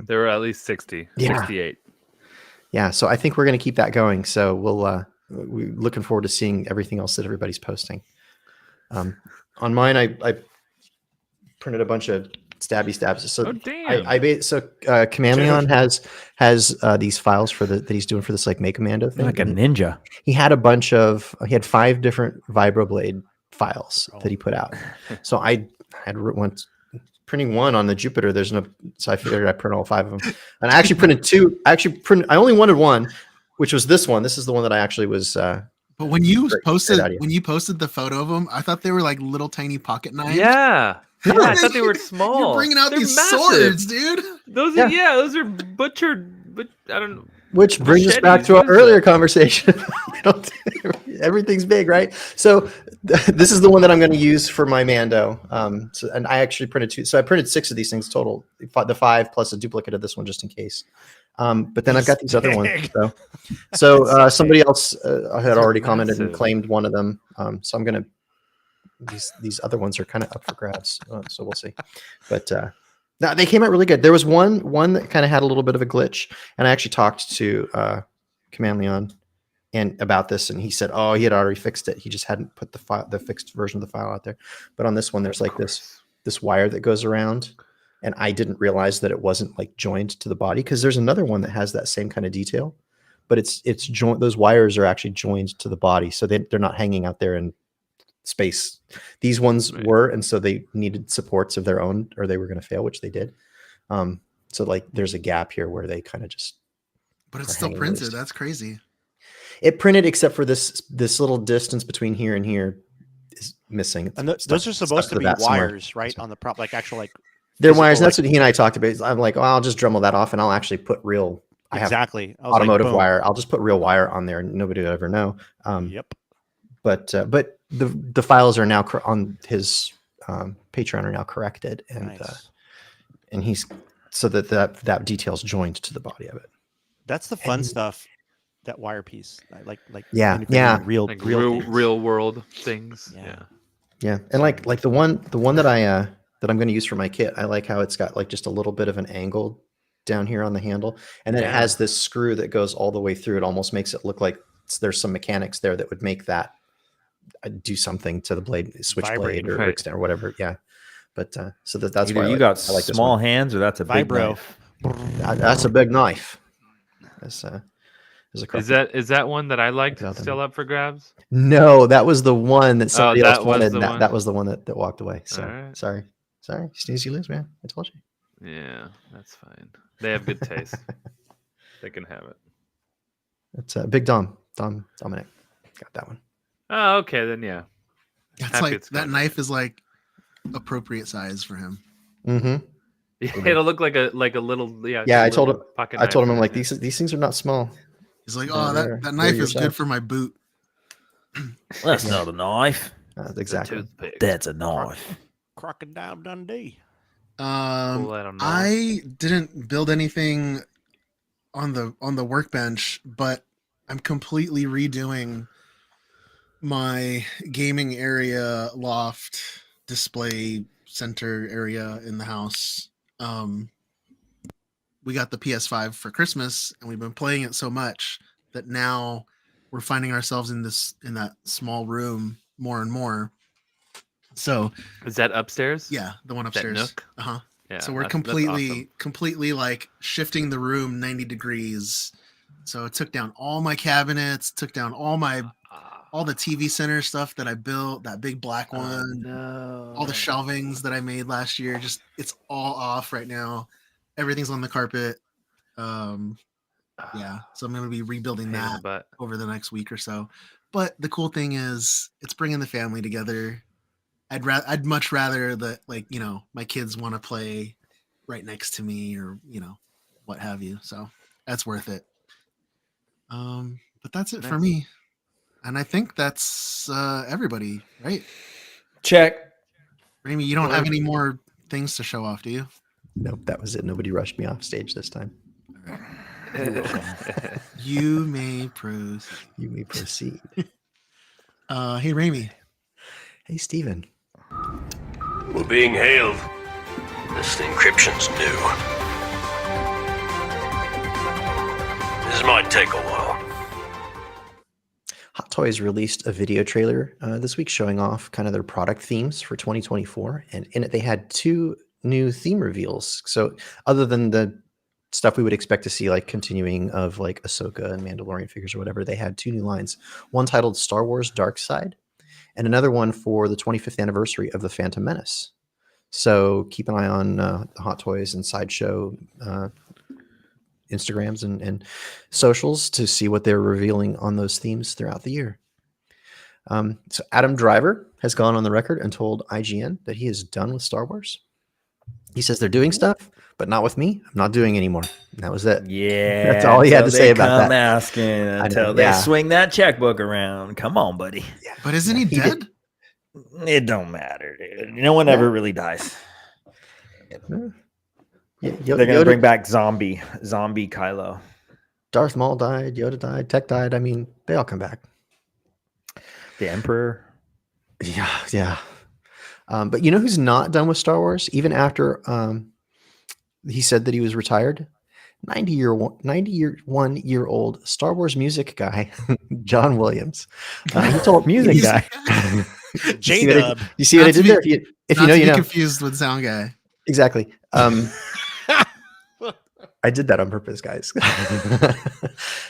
there were at least 68.
Yeah, so I think we're going to keep that going. So we're looking forward to seeing everything else that everybody's posting. On mine, I printed a bunch of stabby stabs. So Kamaleon has these files that he's doing for this like Make Commando thing.
Like a ninja.
He had 5 different Vibr Blade files that he put out. So I had printing one on the Jupiter. So I figured I'd print all 5 of them. And I actually printed 2. I only wanted one, which was this one. This is the one that I actually was.
But when you posted the photo of them, I thought they were like little tiny pocket knives.
Yeah. Yeah, I thought they were small.
You're bringing out
They're
these
massive
swords, dude.
Those are butchered. But I don't know.
Which brings us back to our earlier conversation. Everything's big, right? So this is the one that I'm going to use for my Mando. And I actually printed 2. So I printed 6 of these things total. The 5 plus a duplicate of this one just in case. But then I've got these other ones. So somebody else had already commented and claimed one of them. So I'm going to. These other ones are kind of up for grabs, so we'll see. But no, they came out really good. There was one that kind of had a little bit of a glitch, and I actually talked to Kamaleon and about this, and he said, "Oh, he had already fixed it. He just hadn't put the fixed version of the file out there." But on this one, there's like this wire that goes around, and I didn't realize that it wasn't like joined to the body because there's another one that has that same kind of detail, but it's joined. Those wires are actually joined to the body, so they're not hanging out there in space. These ones were, and so they needed supports of their own, or they were going to fail, which they did. So like, there's a gap here where they kind of just.
But it's still printed. Loose. That's crazy.
It printed, except for this little distance between here and here is missing.
And those are supposed to be wires, right? On the prop, like actual like.
They're wires. And that's what he and I talked about. I'm like, I'll just Dremel that off, and I'll actually put real.
Exactly.
I have automotive wire. I'll just put real wire on there, and nobody will ever know.
Yep.
But the files are now on his Patreon are now corrected, and and he's so that detail's joined to the body of it.
That's the fun stuff. That wire piece, like
real world things.
Yeah, and like the one that that I'm going to use for my kit. I like how it's got like just a little bit of an angle down here on the handle, and then it has this screw that goes all the way through. It almost makes it look like there's some mechanics there that would make that do something to the blade, switch blade or extend or whatever. Yeah, but so that's
either
why
you got small hands or that's a big knife.
That's a big knife. Is
that one that I liked still up for grabs?
No, that was the one that somebody else wanted. That was the one that walked away. So sorry. Sneeze, you lose, man. I told you.
Yeah, that's fine. They have good taste. They can have it.
It's Big Dominic got that one.
Oh, okay, then yeah.
That's like that knife is like appropriate size for him.
Mm-hmm.
Yeah, it'll look like a little
Yeah, I told him. I'm like these things are not small.
He's like, oh, that knife is good for my boot.
That's not a knife.
Exactly.
That's a knife.
Crocodile Dundee.
I didn't build anything on the workbench, but I'm completely redoing my gaming area, loft, display center area in the house. We got the PS5 for Christmas, and we've been playing it so much that now we're finding ourselves in that small room more and more. So
is that upstairs?
Yeah, the one upstairs.
That nook?
Yeah. So we're completely like shifting the room 90 degrees. So it took down all my cabinets, took down all my all the TV center stuff that I built, that big black
Oh,
one,
no.
all the shelvings that I made last year, just it's all off right now. Everything's on the carpet. Yeah, so I'm going to be rebuilding
Pain in the
that
butt.
over the next week or so. But the cool thing is, it's bringing the family together. I'd much rather that, like, you know, my kids want to play right next to me, or you know, what have you. So that's worth it. But that's it for
Nice.
me, and I think that's everybody, right?
Check.
Ramy, you don't have
Word.
any more things to show off, do you?
Nope, that was it. Nobody rushed me off stage this time.
You may proceed.
You may proceed.
Hey, Ramy.
Hey, Steven.
We're being hailed. This encryption's new. This might take a while.
Hot Toys released a video trailer this week showing off kind of their product themes for 2024. And in it, they had 2 new theme reveals. So other than the stuff we would expect to see, like continuing of like Ahsoka and Mandalorian figures or whatever, they had 2 new lines. One titled Star Wars Dark Side, and another one for the 25th anniversary of the Phantom Menace. So keep an eye on the Hot Toys and Sideshow Instagrams and socials to see what they're revealing on those themes throughout the year. So Adam Driver has gone on the record and told IGN that he is done with Star Wars. He says they're doing stuff, but not with me. I'm not doing anymore. And that was it.
Yeah,
That's all he had to
until
say
they
about
come
that.
asking until they
yeah.
swing that checkbook around. Come on, buddy.
But isn't he
He
dead?
It don't matter, dude. No one ever really dies. They're gonna bring back zombie Kylo.
Darth Maul died. Yoda died. Tech died. I mean, they all come back.
The Emperor.
Yeah. But you know who's not done with Star Wars? Even after he said that he was retired, 91-year-old Star Wars music guy, John Williams. He told
music guy.
J-Dub.
You see what I did there? If you know, you know.
Confused with sound guy.
Exactly. I did that on purpose, guys.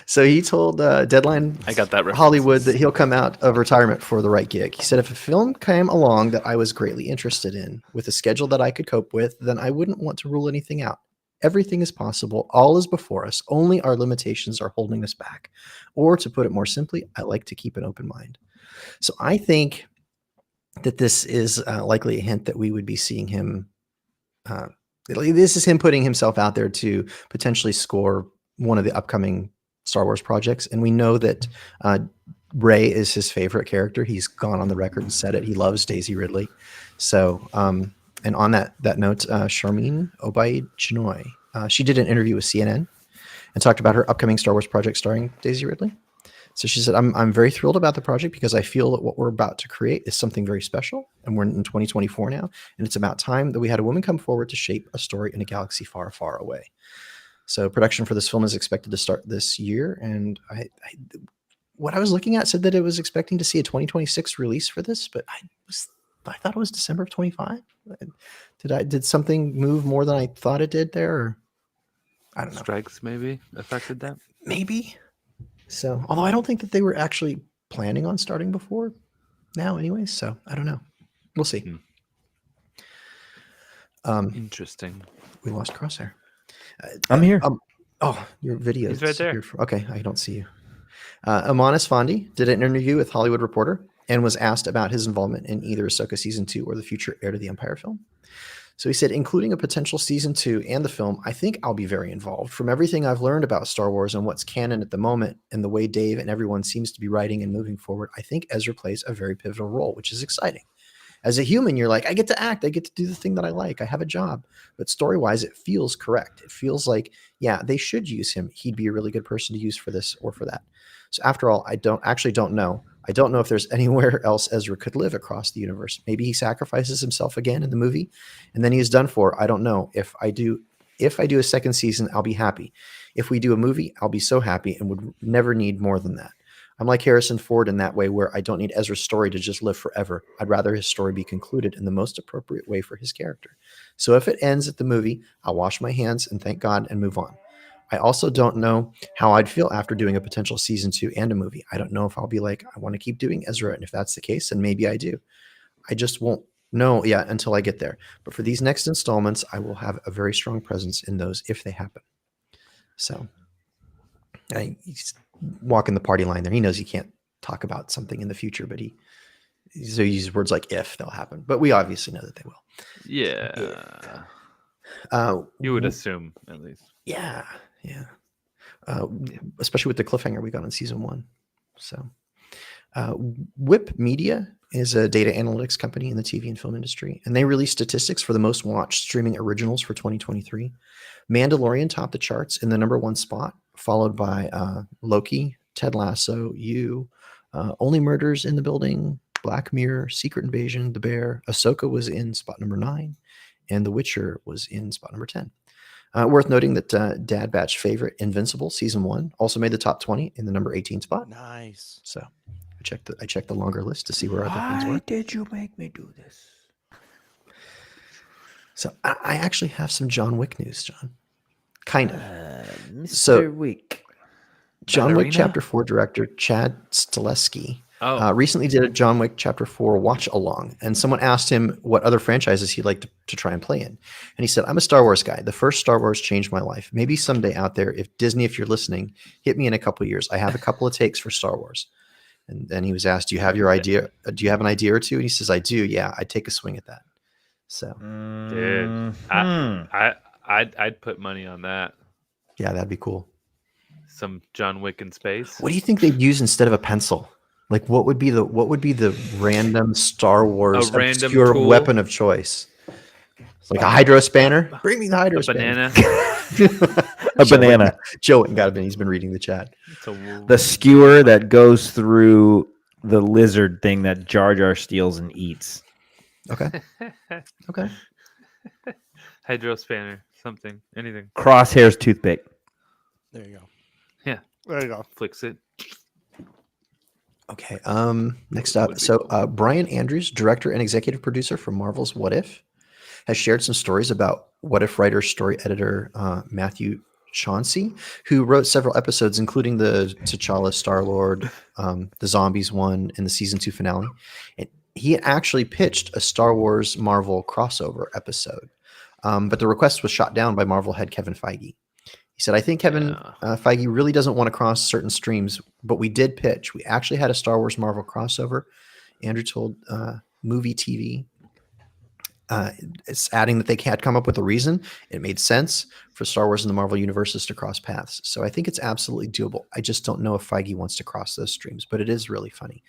So he told Deadline
I got that reference.
Hollywood that he'll come out of retirement for the right gig. He said, if a film came along that I was greatly interested in with a schedule that I could cope with, then I wouldn't want to rule anything out. Everything is possible. All is before us. Only our limitations are holding us back. Or to put it more simply, I like to keep an open mind. So I think that this is likely a hint that we would be seeing him. This is him putting himself out there to potentially score one of the upcoming Star Wars projects. And we know that Rey is his favorite character. He's gone on the record and said it. He loves Daisy Ridley. So, and on that note, Charmin Obaid-Chinoy, she did an interview with CNN and talked about her upcoming Star Wars project starring Daisy Ridley. So she said, I'm very thrilled about the project because I feel that what we're about to create is something very special. And we're in 2024 now. And it's about time that we had a woman come forward to shape a story in a galaxy far, far away. So production for this film is expected to start this year. And what I was looking at said that it was expecting to see a 2026 release for this, but I thought it was December of 25. Did something move more than I thought it did there? Or, I don't know.
Strikes maybe affected that.
Maybe. So, although I don't think that they were actually planning on starting before now anyways. So I don't know. We'll see.
Interesting.
We lost Crosshair.
I'm here.
Your video.
He's right there.
Okay. I don't see you. Amanis Fondi did an interview with Hollywood Reporter and was asked about his involvement in either Ahsoka season 2 or the future Heir to the Empire film. So he said, including a potential season 2 and the film, I think I'll be very involved. From everything I've learned about Star Wars and what's canon at the moment and the way Dave and everyone seems to be writing and moving forward, I think Ezra plays a very pivotal role, which is exciting. As a human, you're like, I get to act. I get to do the thing that I like. I have a job. But story-wise, it feels correct. It feels like, yeah, they should use him. He'd be a really good person to use for this or for that. So after all, I don't know. I don't know if there's anywhere else Ezra could live across the universe. Maybe he sacrifices himself again in the movie, and then he is done for. I don't know. If I do a second season, I'll be happy. If we do a movie, I'll be so happy and would never need more than that. I'm like Harrison Ford in that way, where I don't need Ezra's story to just live forever. I'd rather his story be concluded in the most appropriate way for his character. So if it ends at the movie, I'll wash my hands and thank God and move on. I also don't know how I'd feel after doing a potential season 2 and a movie. I don't know if I'll be like, I want to keep doing Ezra. And if that's the case, then maybe I do. I just won't know yet until I get there. But for these next installments, I will have a very strong presence in those if they happen. So he's walking the party line there. He knows he can't talk about something in the future, but he uses words like if they'll happen. But we obviously know that they will.
Yeah. You would assume, at least.
Yeah. Especially with the cliffhanger we got in season 1. So Whip Media is a data analytics company in the TV and film industry, and they release statistics for the most watched streaming originals for 2023. Mandalorian topped the charts in the number 1 spot, followed by Loki, Ted Lasso, You, Only Murders in the Building, Black Mirror, Secret Invasion, The Bear. Ahsoka was in spot number 9, and The Witcher was in spot number 10. Worth noting that Dad Batch favorite Invincible season 1 also made the top 20 in the number 18 spot.
Nice.
So I checked the longer list to see where other things were.
Why did you make me do this?
So I actually have some John Wick news, John. Kind of.
Mr.
So
Wick.
John Wick
Ballerina?
Chapter 4 director Chad Stileski recently did a John Wick Chapter 4 watch along, and someone asked him what other franchises he'd like to try and play in. And he said, I'm a Star Wars guy. The first Star Wars changed my life. Maybe someday out there, if Disney, if you're listening, hit me in a couple of years. I have a couple of takes for Star Wars. And then he was asked, do you have your idea? Do you have an idea or two? And he says, I do. Yeah, I'd take a swing at that. So,
Dude, I'd put money on that.
yeah, that'd be cool.
Some John Wick in space.
What do you think they'd use instead of a pencil? Like, what would be the random Star Wars obscure
tool?
weapon of choice? It's like a hydro spanner. Bring me the hydro spanner.
Banana.
A banana.
Joe ain't got it. He's been reading the chat.
The skewer that goes through the lizard thing that Jar Jar steals and eats.
Okay. Okay.
Hydro spanner. Something. Anything.
Crosshair's toothpick.
There you go.
Yeah.
There you go.
Flicks it.
Okay. Next up. So Brian Andrews, director and executive producer for Marvel's What If, has shared some stories about What If writer, story editor Matthew Chauncey, who wrote several episodes, including the T'Challa Star-Lord, the Zombies one, and the season 2 finale. And he actually pitched a Star Wars Marvel crossover episode, but the request was shot down by Marvel head Kevin Feige. He said, I think Kevin Feige really doesn't want to cross certain streams, but we did pitch. We actually had a Star Wars Marvel crossover. Andrew told Movie TV, it's adding that they had come up with a reason. It made sense for Star Wars and the Marvel universes to cross paths. So I think it's absolutely doable. I just don't know if Feige wants to cross those streams, but it is really funny.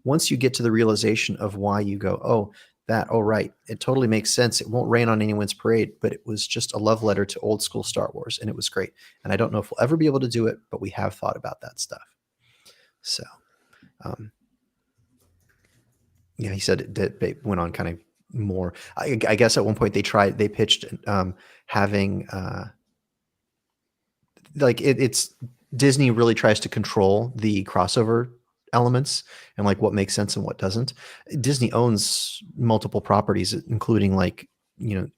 Once you get to the realization of why you go, right, it totally makes sense. It won't rain on anyone's parade, but it was just a love letter to old school Star Wars, and it was great. And I don't know if we'll ever be able to do it, but we have thought about that stuff. So, yeah, he said that they went on kind of more. I guess at one point they pitched having it's Disney really tries to control the crossover elements and like what makes sense and what doesn't. Disney owns multiple properties, including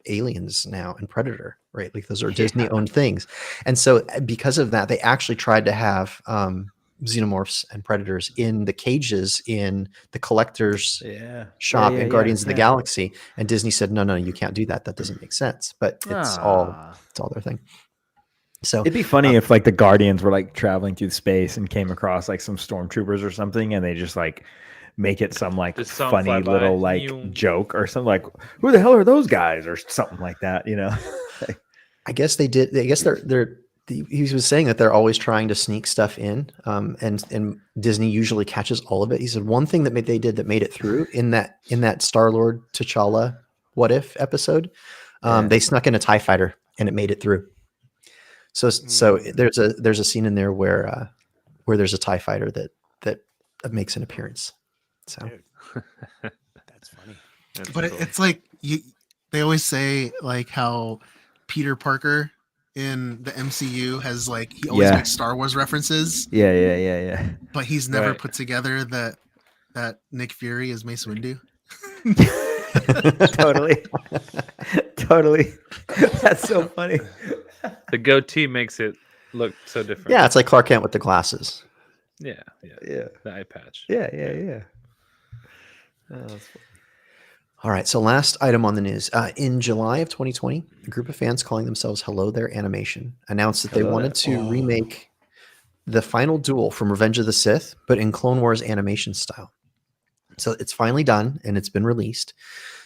Aliens now and Predator, right? Like those are Disney owned things. And so because of that, they actually tried to have xenomorphs and predators in the cages in the collector's shop in Guardians of the Galaxy. And Disney said, no, you can't do that. That doesn't make sense. But it's all their thing. So
it'd be funny if like the Guardians were like traveling through space and came across like some stormtroopers or something, and they just like make it some like funny little like joke or something like, who the hell are those guys or something like that,
I guess they did. I guess he was saying that they're always trying to sneak stuff in, and Disney usually catches all of it. He said one thing that they did that made it through in that Star-Lord T'Challa What If episode, they snuck in a TIE fighter and it made it through. So there's a scene in there where there's a TIE fighter that makes an appearance. So
that's funny.
But it's like they always say like how Peter Parker in the MCU has like he always makes Star Wars references.
Yeah.
But he's never put together that Nick Fury is Mace Windu.
Totally. That's so funny.
The goatee makes it looked so different.
Yeah, it's like Clark Kent with the glasses.
Yeah.
Yeah.
The eye patch.
Yeah. Oh, that's funny.
All right, so last item on the news. In July of 2020, a group of fans calling themselves Hello There Animation announced that they
Hello
wanted
There.
to remake the Final Duel from Revenge of the Sith, but in Clone Wars animation style. So it's finally done and it's been released.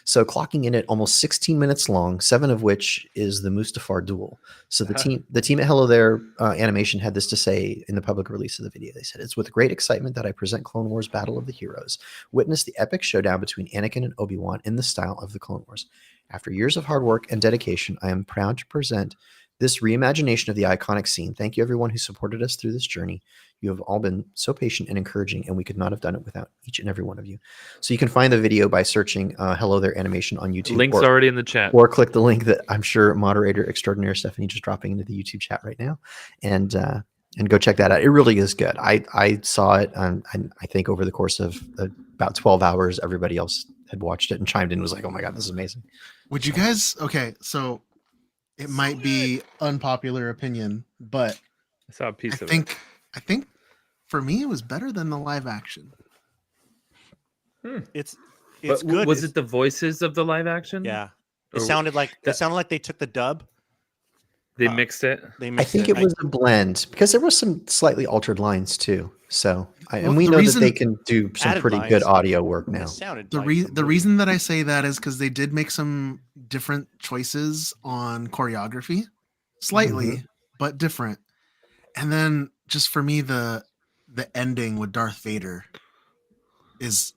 So clocking in at almost 16 minutes long, 7 of which is the Mustafar duel. So the team at Hello There Animation had this to say in the public release of the video. They said, "It's with great excitement that I present Clone Wars Battle of the Heroes. Witness the epic showdown between Anakin and Obi-Wan in the style of the Clone Wars. After years of hard work and dedication, I am proud to present this reimagination of the iconic scene. Thank you everyone who supported us through this journey. You have all been so patient and encouraging, and we could not have done it without each and every one of you." So you can find the video by searching Hello There Animation on YouTube.
Link's already in the chat.
Or click the link that I'm sure moderator extraordinaire Stephanie just dropping into the YouTube chat right now. And go check that out. It really is good. I saw it, and I think over the course of about 12 hours, everybody else had watched it and chimed in and was like, "Oh my God, this is amazing."
Would you guys? Okay, so it might be unpopular opinion, but
I saw a piece of
I think for me it was better than the live action.
It's
But
good.
Was it the voices of the live action?
Yeah.
Or
It sounded like they took the dub.
They mixed it.
I think it was a blend because there was some slightly altered lines too. So, and we
the
know
reason-
that they can do some
Added
pretty
lines.
good audio work now.
It sounded
The
like
the reason that I say that is because they did make some different choices on choreography, slightly, but different. And then just for me, the ending with Darth Vader is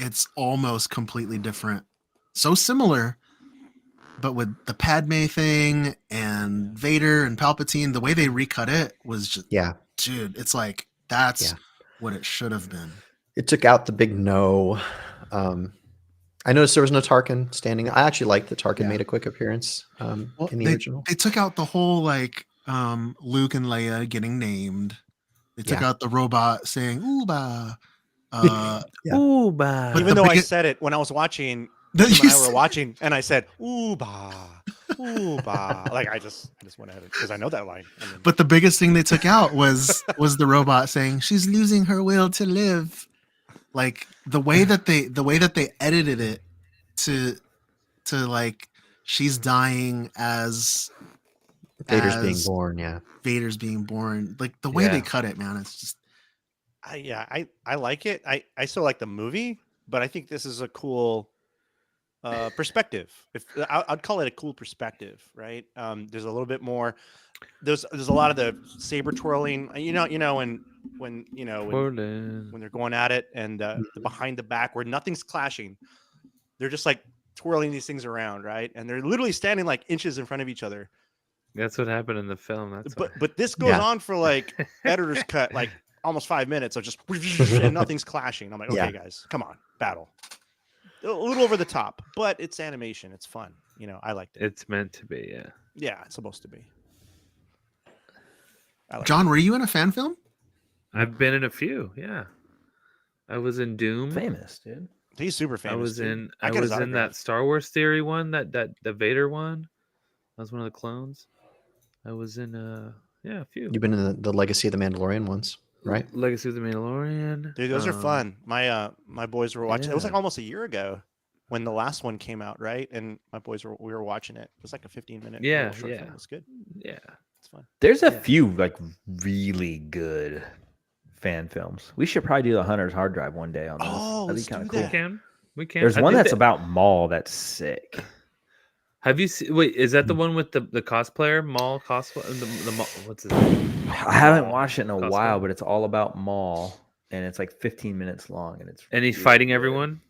it's almost completely different. So similar, but with the Padme thing and Vader and Palpatine, the way they recut it was just dude. It's like that's what it should have been.
It took out the big no. I noticed there was no Tarkin standing. I actually liked that Tarkin made a quick appearance in the original.
They took out the whole like Luke and Leia getting named. They took out the robot saying "Ooba."
Ooba.
Even though I said it when I was watching, when I were watching, and I said "Ooba, ooba," like I just went ahead because I know that line.
But the biggest thing they took out was the robot saying she's losing her will to live. Like the way that they edited it to like she's dying as
Vader's being born. Yeah,
Vader's being born. Like the way they cut it, man, it's just.
I like it. I still like the movie, but I think this is a cool perspective. I'd call it a cool perspective, right? There's a little bit more. There's a lot of the saber twirling. When they're going at it and the behind the back where nothing's clashing, they're just like twirling these things around, right? And they're literally standing like inches in front of each other.
That's what happened in the film.
But this goes on for like editor's cut, like almost 5 minutes of just and nothing's clashing. I'm like, okay, guys, come on, battle. A little over the top, but it's animation. It's fun. I liked it.
It's meant to be, yeah.
Yeah, it's supposed to be.
John, were you in a fan film?
I've been in a few, yeah. I was in Doom.
Famous, dude.
He's super famous.
I was in that Star Wars theory one, that the Vader one. I was one of the clones. I was in a few.
You've been in the Legacy of the Mandalorian ones, right?
Legacy of the Mandalorian.
Dude, those are fun. My boys were watching. It was like almost a year ago when the last one came out, right? And my boys we were watching it. It was like a 15-minute.
Yeah.
Film. It was good.
Yeah,
it's fun.
There's a few like really good fan films. We should probably do the Hunter's Hard Drive one day on this.
Oh,
that'd be kind of cool.
We can.
There's one that's about Maul that's sick.
Have you seen? Wait, is that the one with the cosplayer Maul cosplay? What's his name?
I haven't watched it in a while, but it's all about Maul, and it's like 15 minutes long, and
he's fighting everyone.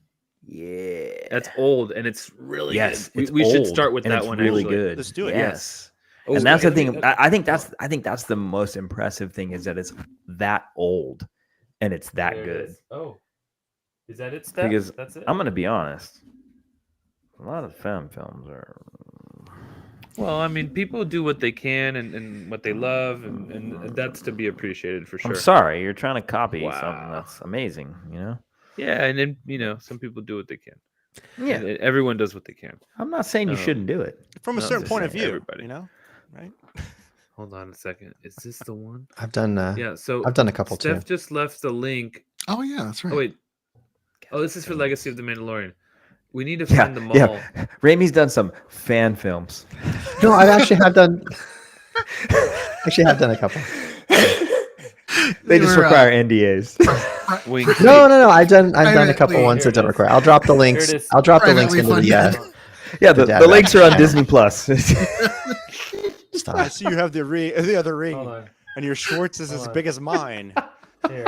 Yeah,
that's old, and it's really
good.
We should start with that one.
Really
actually.
good.
Let's do it.
Yes. And that's the thing. I think that's the most impressive thing is that it's that old, and it's that good.
Is that it?
Because
that's it.
I'm gonna be honest. A lot of fan films are.
Well, I mean, people do what they can and what they love, and that's to be appreciated for sure.
I'm sorry, you're trying to copy something that's amazing,
Yeah, and then some people do what they can.
Yeah,
and everyone does what they can.
I'm not saying you shouldn't do it
from a certain point of view.
Everybody,
right?
Hold on a second. Is this the one?
I've done.
Yeah. So
I've done a couple
Steph
too.
just left the link.
Oh yeah, that's right.
Oh wait. Oh, this is for Legacy of the Mandalorian. We need to
Yeah,
find them all.
yeah. Raimi's done some fan films.
No, I actually have done. Actually, have done a couple.
They just
were,
require NDAs.
Wink.
No. I've done a couple
Privately-
ones that don't
Here it is.
require. I'll drop the links.
Here it is.
I'll drop the links
Privately
into the.
funded.
Yeah,
The
the
Dad
links
Batch
are on
channel.
Disney Plus.
I
Stop.
see you have the the other ring,
Hold on.
and your Schwartz is as big as mine.
Here.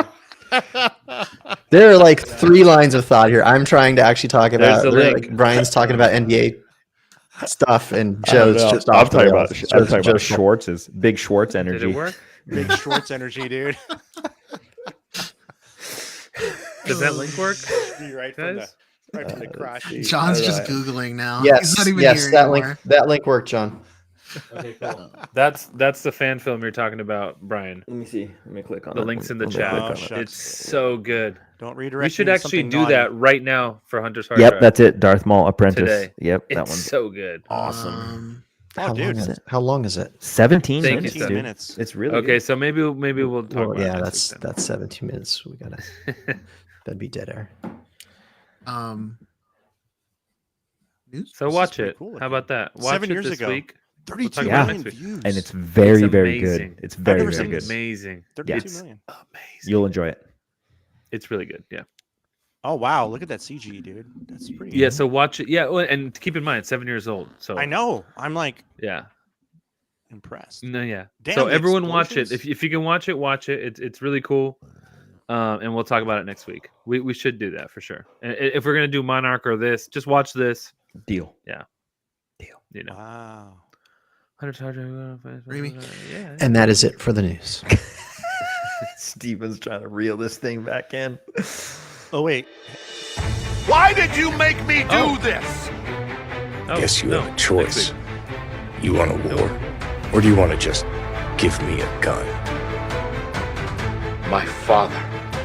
There are like 3 lines of thought here. I'm trying to actually talk about.
the
there are,
link.
like, Brian's talking about NBA stuff, and
I don't
Joe's
know.
just
I'm
off the
talking
rails.
about. I'm talking about
Joe's-
Schwartz's big Schwartz
Did
energy.
it work?
Big Schwartz energy, dude.
Does that link work?
right
Guys?
from the crotch.
John's just
Alright.
googling now.
Yes,
He's not even
yes,
here
that
anymore.
link worked, John.
Okay, cool. That's the fan film you're talking about, Brian.
Let me see. Let me click on
The
it.
link's in the
Let me click
chat.
on it.
shucks.
It's so good.
Don't redirect.
We should
me to
actually
something
do
naughty.
that right now for Hunter's Hard
Yep,
Drive.
that's it. Darth Maul Apprentice.
Today.
Yep, that
It's
one's
so good.
awesome.
Oh,
How
dude.
long is it? How long is it?
17
Thank you,
minutes,
17
dude.
minutes.
It's really
Okay,
good.
so maybe we'll talk
Well,
about
yeah,
it
that's
next week
that's 17 minutes. We gotta.
then.
That'd be dead air.
News?
So
This is
watch
pretty
it.
cool
How about that? Watch
7
it
years
this
ago.
week.
32
talk
about it
million
next week.
views.
And it's very,
It's
very
amazing.
good. It's very,
never
very
seen
good.
this.
Amazing.
32
It's
million.
amazing.
You'll enjoy it.
It's really good. Yeah.
Oh wow, look at that CG, dude. That's pretty.
Yeah. So watch it. Yeah. Well, and keep in mind, it's 7 years old. So
I know. I'm like
Yeah.
impressed.
No. Yeah.
Damn,
so
the
everyone watch it.
explosions.
If you can watch it, watch it. It's really cool. And we'll talk about it next week. We should do that for sure. And if we're gonna do Monarch or this, just watch this.
Deal.
You know.
Wow.
Raimi?
Yeah.
And that is it for the news.
Steven's trying to reel this thing back in.
Oh wait.
Why did you make me do this?
Oh,
Guess you
no,
have a
next
choice.
week.
You want a war? Or do you want to just give me a gun?
My father,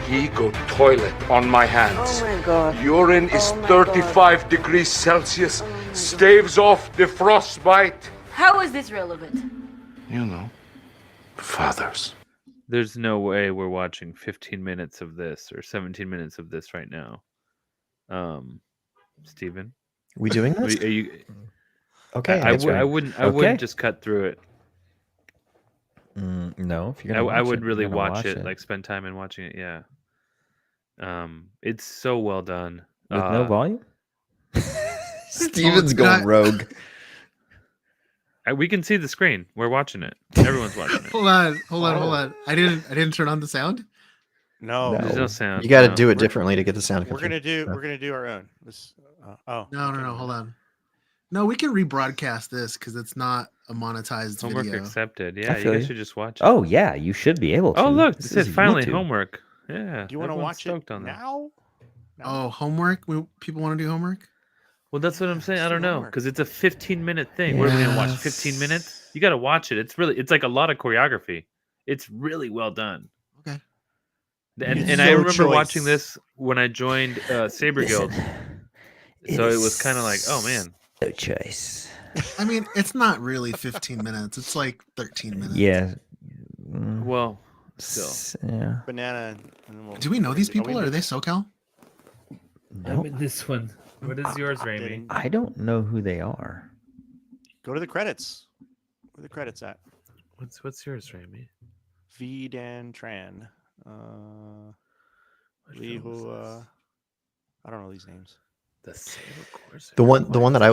he go toilet on my hands.
Oh my god.
Urine is
Oh my
35 degrees Celsius, staves off the frostbite.
How is this relevant?
You know, fathers.
There's no way we're watching 15 minutes of this or 17 minutes of this right now. Steven,
We doing this?
are you?
Okay.
I
that's right.
wouldn't
Okay.
just cut through it.
No, if you're
I
gonna
would
you're
really
gonna
watch it, like spend time in watching it. Yeah. It's so well done.
with no volume. Steven's
Oh,
going
God.
rogue.
We can see the screen. We're watching it. Everyone's watching it.
Hold on. I didn't turn on the sound.
No.
No.
There's no sound.
You got to
no.
do it differently to get the sound. to come
We're gonna
through.
do our own. This. Oh.
No, hold on. No, we can rebroadcast this because it's not a monetized
Homework
video.
accepted. Yeah, you
feel
guys
you.
should just watch it.
Oh yeah, you should be able to.
Oh, look,
This
it said
is
finally
YouTube.
homework. Yeah.
Do you want to
everyone's
watch it
stoked on that.
now?
Oh, homework? People want to do homework?
Well, that's what I'm saying. I
Let's
don't
do
know
homework.
because it's a 15-minute thing. What are we gonna watch? 15 minutes? You got to watch it. It's like a lot of choreography. It's really well done.
Okay.
And
It's
I
no
remember watching
choice.
this when I joined Saber Guild. So it was kind of like, oh man.
No choice.
I mean, it's not really 15 minutes. It's like 13 minutes.
Yeah.
Well, still.
Yeah.
Banana. And then we'll
Do we know these
we
people? Are
know-
they SoCal?
No,
This one. What is yours, Raimi?
I don't know who they are.
Go to the credits. Where are the credits at?
What's yours, Raimi?
V Dan Tran.
What
Lee
film is
who
this?
I don't know these names.
The Saber Course.
The one that I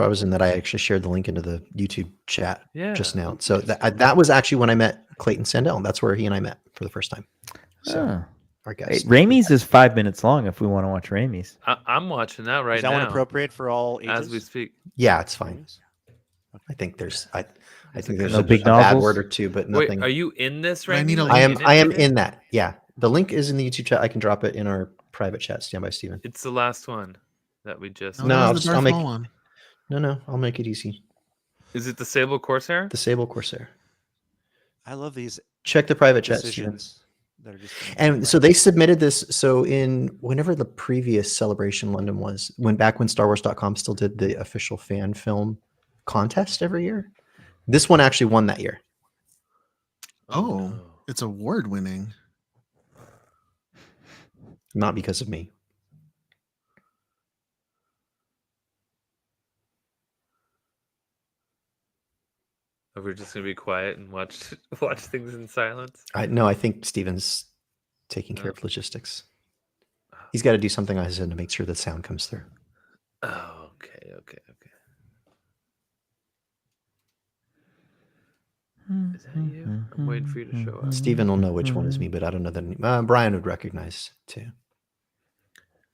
was in that I actually shared the link into the YouTube chat just
Yeah.
now. So that was actually when I met Clayton Sandell. That's where he and I met for the first time. So our
Hey,
guys.
Raimi's is 5 minutes long if we want to watch Raimi's.
I'm watching that right
Is that
now
one appropriate for all ages?
as we speak.
Yeah, it's fine. I think there's I think there's
No
a
big
bad
novels?
word or two, but
Wait,
nothing.
are you in this,
I
Raimi?
need a
Like,
link.
I am
it?
in that. Yeah. The link is in the YouTube chat. I can drop it in our private chat. Stand by, Steven.
It's the last one that we just.
No,
that
I'll
was
just-
the
I'll
Darth
make-
Maul one.
No, I'll make it easy.
Is it the Sable Corsair?
The Sable Corsair.
I love these
Check the private chat, Steven.
decisions that are just being
And
made
so
right
they
now.
submitted this. So in whenever the previous Celebration London was, when StarWars.com still did the official fan film contest every year, this one actually won that year.
Oh, it's award-winning.
Not because of me.
Oh, we're just gonna be quiet and watch things in silence.
I think Steven's taking care of logistics. He's got to do something on his end to make sure the sound comes through.
Oh, okay. Is that you? I'm waiting for you to show up.
Steven will know which one is me, but I don't know that. Brian would recognize too.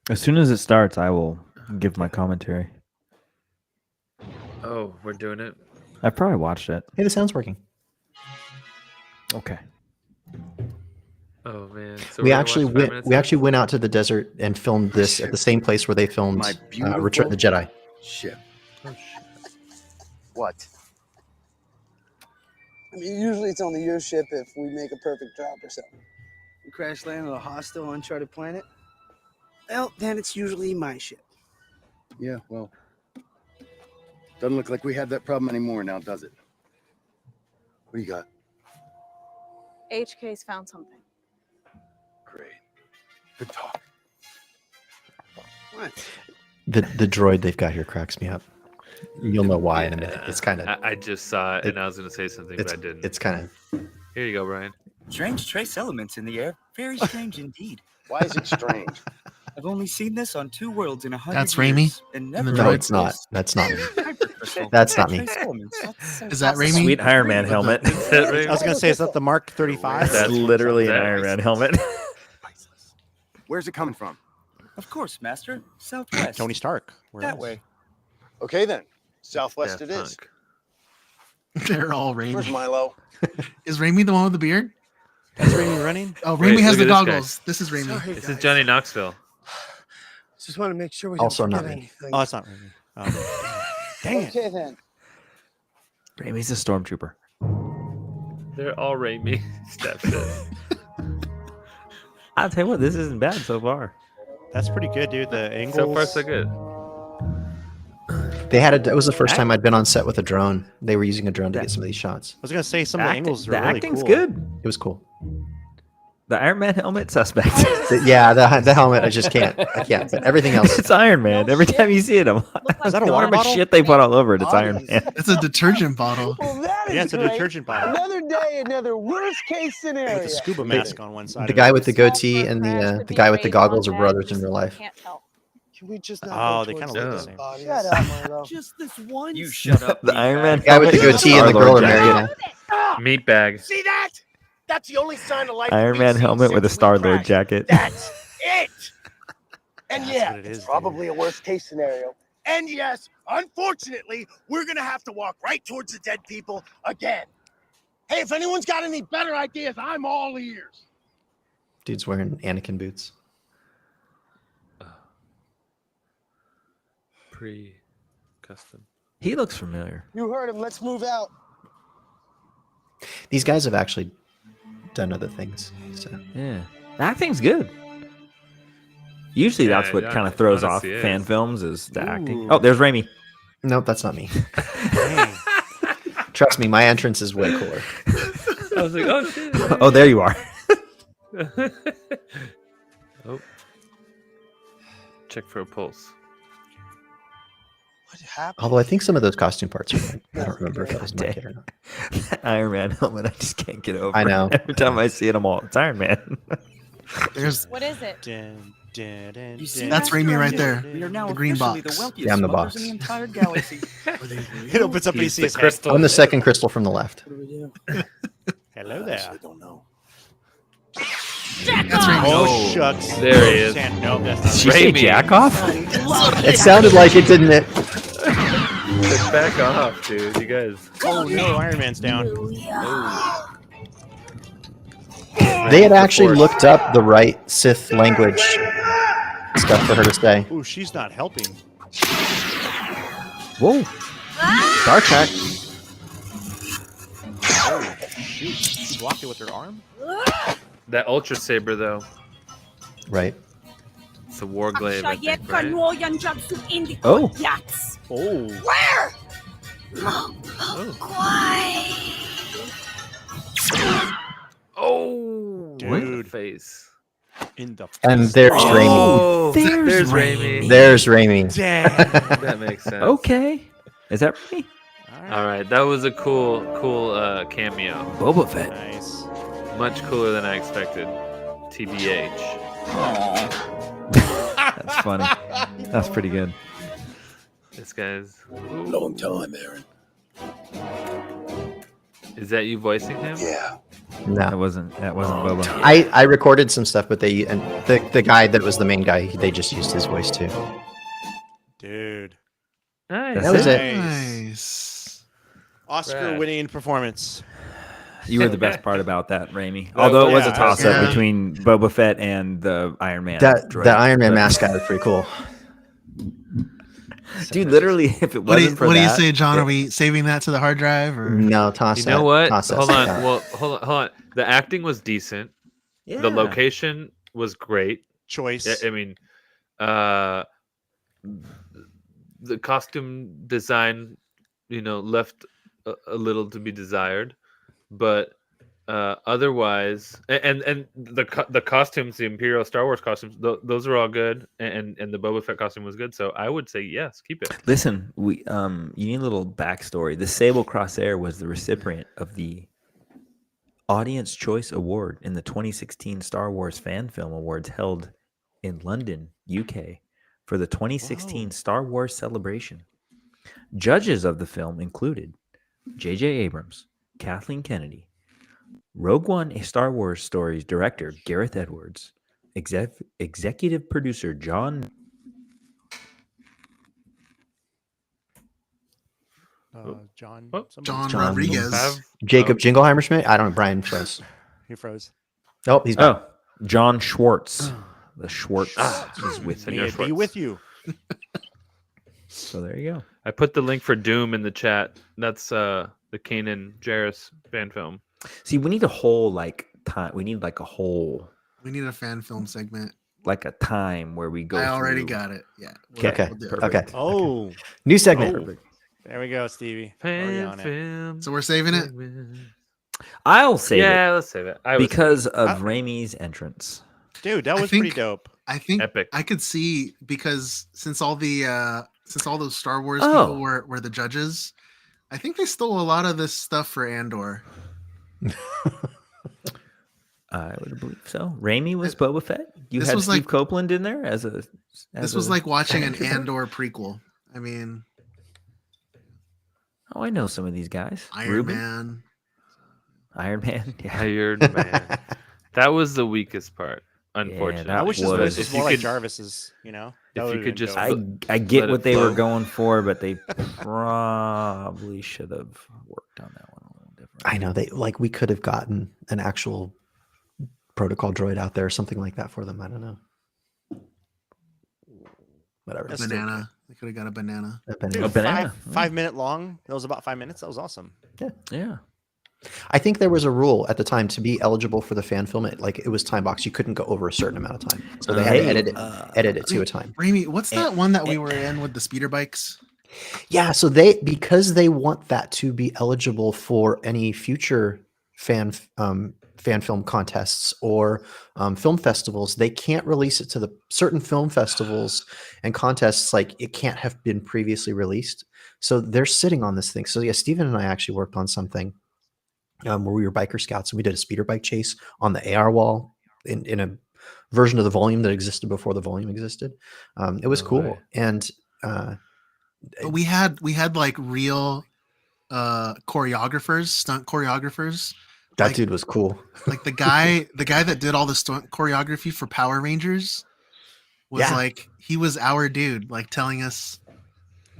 As soon as it starts, I will give my commentary.
Oh, we're doing it.
I probably watched it.
Hey, the sound's working.
Okay.
Oh man. So
We actually went out to the desert and filmed this at the same place where they filmed
My
Return of the Jedi.
Ship.
Oh, shit.
What?
I mean, usually it's only your ship if we make a perfect drop or something. We crash land on a hostile, uncharted planet. Well, then it's usually my ship.
Yeah, well, doesn't look like we have that problem anymore now, does it? What do you got?
HK's found something.
Great. Good talk.
What?
The droid they've got here cracks me up. You'll know why in a minute. It's kind of.
I just saw it and I was gonna say something, but I didn't.
It's kind of.
Here you go, Brian.
Strange trace elements in the air. Very strange indeed.
Why is it strange?
I've only seen this on 2 worlds in 100
That's
years.
Raimi?
And
In the
never
No,
droid?
it's not. That's not me.
Hypercritical.
That's not me.
Trace elements.
Is that Raimi?
Sweet Iron Man helmet.
I was gonna say, is that the Mark 35?
That's literally an Iron Man helmet.
Where's it coming from?
Of course, Master. Southwest.
Tony Stark. Where
That
else?
way.
Okay then. Southwest it is.
They're all Raimi.
Where's Milo?
Is Raimi the one with the beard?
Is Raimi running?
Oh,
Wait,
Raimi has
look
the
at this guy.
goggles. This is Raimi.
Sorry,
This
guys.
is Johnny Knoxville.
Just want to make sure we
Also
don't
not
forget
me.
anything.
Oh, it's not Raimi. Oh. Dang it.
Okay then.
Raimi's a stormtrooper.
They're all Raimi. That's it.
I'll tell you what, this isn't bad so far.
That's pretty good, dude. The angles.
So far, so good.
They had it was the first time I'd been on set with a drone. They were using a drone to get some of these shots.
I was gonna say some of the angles are
The
really
acting's
cool.
good.
It was cool.
The Iron Man helmet suspect.
Yeah, the helmet. I just can't. I can't. But everything else.
It's Iron Man. Every time you see it, I'm
Is that a
the
water
amount of
bottle?
shit they put all over it. It's Iron Man.
It's a detergent bottle.
Well, that is
Yeah, it's a
great.
detergent bottle.
Another day, another worst case scenario.
With a scuba mask on one side.
The
of
guy
it.
with the goatee and the guy with the goggles are brothers in real life.
Can't tell.
Can we just
Oh,
not
they
go
kinda
towards
look the
the
same.
bodies? Shut up, Milo. Just this one.
You shut up.
The Iron Man
The guy with the
helmet.
goatee and the girl are married now.
Meat bag.
See that? That's the only sign of life.
Iron
we've
Man
seen
helmet with a
since we
Star-Lord
crashed.
jacket.
That's it. And
That's
yeah,
what it is,
it's
dude.
probably a worst case scenario. And yes, unfortunately, we're gonna have to walk right towards the dead people again. Hey, if anyone's got any better ideas, I'm all ears.
Dude's wearing Anakin boots.
Pre-custom.
He looks familiar.
You heard him. Let's move out.
These guys have actually done other things. So
Yeah. The acting's good. Usually that's what kind of throws off
honestly
fan
is.
films is the acting. Oh, there's Raimi.
nope, that's not me. Trust me, my entrance is way cooler.
I was like, oh shit.
Oh, there you are.
Oh. Check for a pulse.
What happened?
Although I think some of those costume parts are mine. I don't remember if that was my kid or not.
That Iron Man helmet, I just can't get over.
I know.
Every time I see it, I'm all, it's Iron Man.
There's
What is it?
You see,
That's
Master,
Raimi right there.
We are now
The green
officially
box.
the wealthiest
Yeah, I'm the
smugglers
box.
in the entire galaxy.
It opens up and you
He's
see
the
his head.
crystal.
I'm the second crystal from the left.
What do we do?
Hello
I
there.
actually don't know.
That's Raimi.
Oh, shucks.
There he is.
No, that's
Did
not
you say
Raimi.
jack off?
It sounded like it, didn't it?
Just back off, dude. You guys.
Oh no, Iron Man's down.
They had actually looked up the right Sith language stuff for her to say.
Ooh, she's not helping.
Whoa. Star Trek.
Oh, shoot. She blocked it with her arm?
That Ultra Saber, though.
Right.
It's a war glaive, I think, right?
Oh.
Oh.
Where?
Oh. face.
In the
And there's Raimi.
Oh,
there's
there's
Raimi.
Raimi.
There's Raimi.
Dang.
That makes sense.
Okay. Is that me?
All right, that was a cool cameo.
Boba Fett.
Nice.
Much cooler than I expected. TBH.
That's funny. That's pretty good.
This guy's.
Long time, Aaron.
Is that you voicing him?
Yeah.
No,
That wasn't Boba.
I recorded some stuff, but the guy that was the main guy, they just used his voice too.
Dude.
Nice.
That was it.
Nice.
Oscar-winning performance.
You were the best part about that, Raimi. Although it was a toss-up
Yeah.
between Boba Fett and the Iron Man.
That
droid.
the Iron Man
But-
mascot was pretty cool.
Dude, literally, if it
What do
wasn't for
you
that,
say, John? Are we saving that to the hard drive? Or
No, toss
You
that.
know what?
Toss that
Hold on.
stuff out.
Well, hold on. The acting was decent.
yeah.
The location was great.
Choice.
I mean, the costume design, left a little to be desired, but otherwise, and the costumes, the Imperial Star Wars costumes, those are all good, and the Boba Fett costume was good. So I would say yes, keep it.
Listen, you need a little backstory. The Sable Crosshair was the recipient of the Audience Choice Award in the 2016 Star Wars Fan Film Awards held in London, UK, for the 2016 Star Wars celebration. Judges of the film included J.J. Abrams, Kathleen Kennedy, Rogue One: A Star Wars Stories director Gareth Edwards, executive producer John.
John.
John
John
Rodriguez.
Jacob Jingleheimer Schmidt. I don't know. Brian froze.
He froze.
Oh, he's back.
John Schwartz. The Schwartz is with
May
you.
it be with you.
So there you go.
I put the link for Doom in the chat. That's the Kanan Jarrus fan film.
See, we need a whole time. We need like a whole
We need a fan film segment.
like a time where we go.
I already
through-
got it. Yeah.
Okay.
We'll do it.
Okay.
Oh.
New segment.
Oh. There we go, Stevie. Already
Fan
on it.
film.
So we're saving it.
I'll save
Yeah,
it
let's save it. I would
because
save it.
of Raimi's entrance.
Dude, that
I
was
think-
pretty dope.
I think
Epic.
I could see because since all those Star Wars
Oh.
people were the judges, I think they stole a lot of this stuff for Andor.
I would believe so. Raimi was Boba Fett. You
This
had
was
Steve
like-
Copeland in there as a.
This was like watching an Andor prequel. I mean,
Oh, I know some of these guys.
Iron
Ruben?
Man.
Iron Man. Yeah.
Iron Man. That was the weakest part, unfortunately.
that
I wish this
was-
was
If
more
you
like
could-
Jarvis's, That
if you
would've
could
been
just-
dope.
I get
Let
what
it
they were
flow.
going for, but they probably should have worked on that one a little different.
I know we could have gotten an actual protocol droid out there or something like that for them. I don't know. Whatever.
That's still
Banana. They could have got a banana.
A banana.
Dude,
A banana.
5 minute long. That was about 5 minutes. That was awesome.
Yeah.
I think there was a rule at the time to be eligible for the fan film. It was time box. You couldn't go over a certain amount of time, so they had to edit it to a time.
Raimi, what's that one that we were in with the speeder bikes?
Yeah, so because they want that to be eligible for any future fan film contests or film festivals, they can't release it to the certain film festivals and contests. Like it can't have been previously released, so they're sitting on this thing. So yeah, Steven and I actually worked on something where we were biker scouts and we did a speeder bike chase on the AR wall in a version of the volume that existed before the volume existed. It was cool,
way.
and
But we had like real choreographers, stunt choreographers.
that
Like-
dude was cool.
Like the guy that did all the stunt choreography for Power Rangers was
Yeah.
like he was our dude, like telling us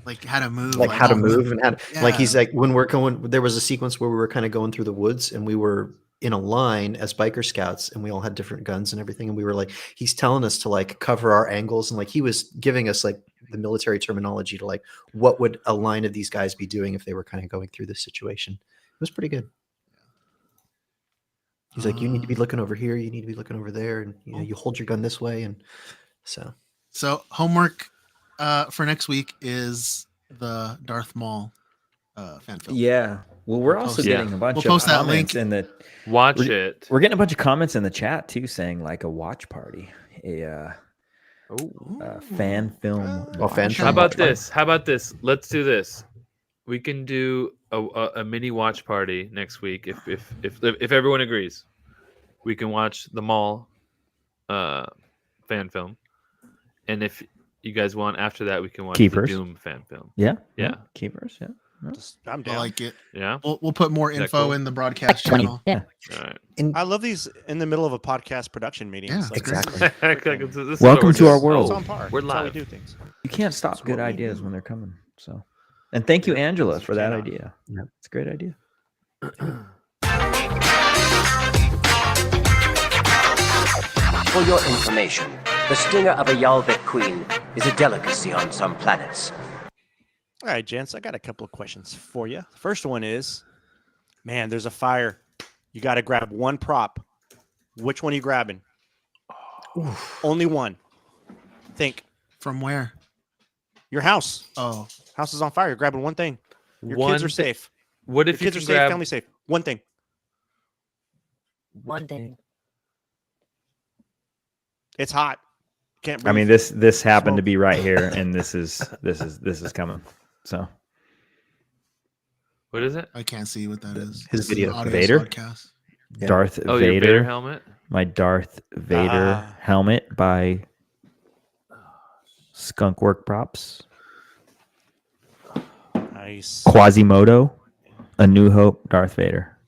like how to move,
Like how to
all the-
move and how to, like he's
Yeah.
like when we're going, there was a sequence where we were kind of going through the woods and we were in a line as biker scouts and we all had different guns and everything, and we were like, he's telling us to like cover our angles, and like he was giving us like the military terminology to like what would a line of these guys be doing if they were kind of going through this situation. It was pretty good. He's like, you need to be looking over here, you need to be looking over there, and you hold your gun this way, and so
homework for next week is the Darth Maul fan film.
Yeah. Well, we're also getting a bunch of
post that
comments
link.
in the
Watch
we're,
it.
We're getting a bunch of comments in the chat too, saying like a watch party, a fan film.
How about this? How about this? Let's do this. We can do a mini watch party next week if everyone agrees. We can watch the Mall fan film, and if you guys want after that, we can watch
Keepers.
the Doom fan film.
Yeah,
Yeah.
Keepers. Yeah,
I'm down.
I like it.
Yeah,
we'll put more
Is that
info
cool?
in the broadcast channel.
Yeah.
All right.
I love these in the middle of a podcast production meeting.
Yeah,
It's
exactly.
This is
Welcome
what
to
we're
our
doing.
world.
It's on par.
We're
That's how we
live.
do things.
You can't stop good ideas when they're coming. So, and thank you, Angela, for that idea. Yeah, it's a great idea.
For your information, the stinger of a Yalvik queen is a delicacy on some planets.
All right, gents, I got a couple of questions for you. The first one is, man, there's a fire. You got to grab one prop. Which one are you grabbing? Only one. Think.
From where?
Your house.
Oh.
House is on fire. You're grabbing one thing. Your kids are safe.
What if
Your
you
kids are
can
safe,
grab
family safe. One thing.
One thing.
It's hot. Can't breathe.
I mean, this happened to be right here, and this is coming. So,
What is it?
I can't see what that is.
His
This is an
video.
audio
Vader?
podcast.
Yeah.
Darth
Oh,
Vader,
your Vader helmet.
my Darth Vader helmet by Skunk Work Props.
Nice.
Quasimodo, A New Hope, Darth Vader.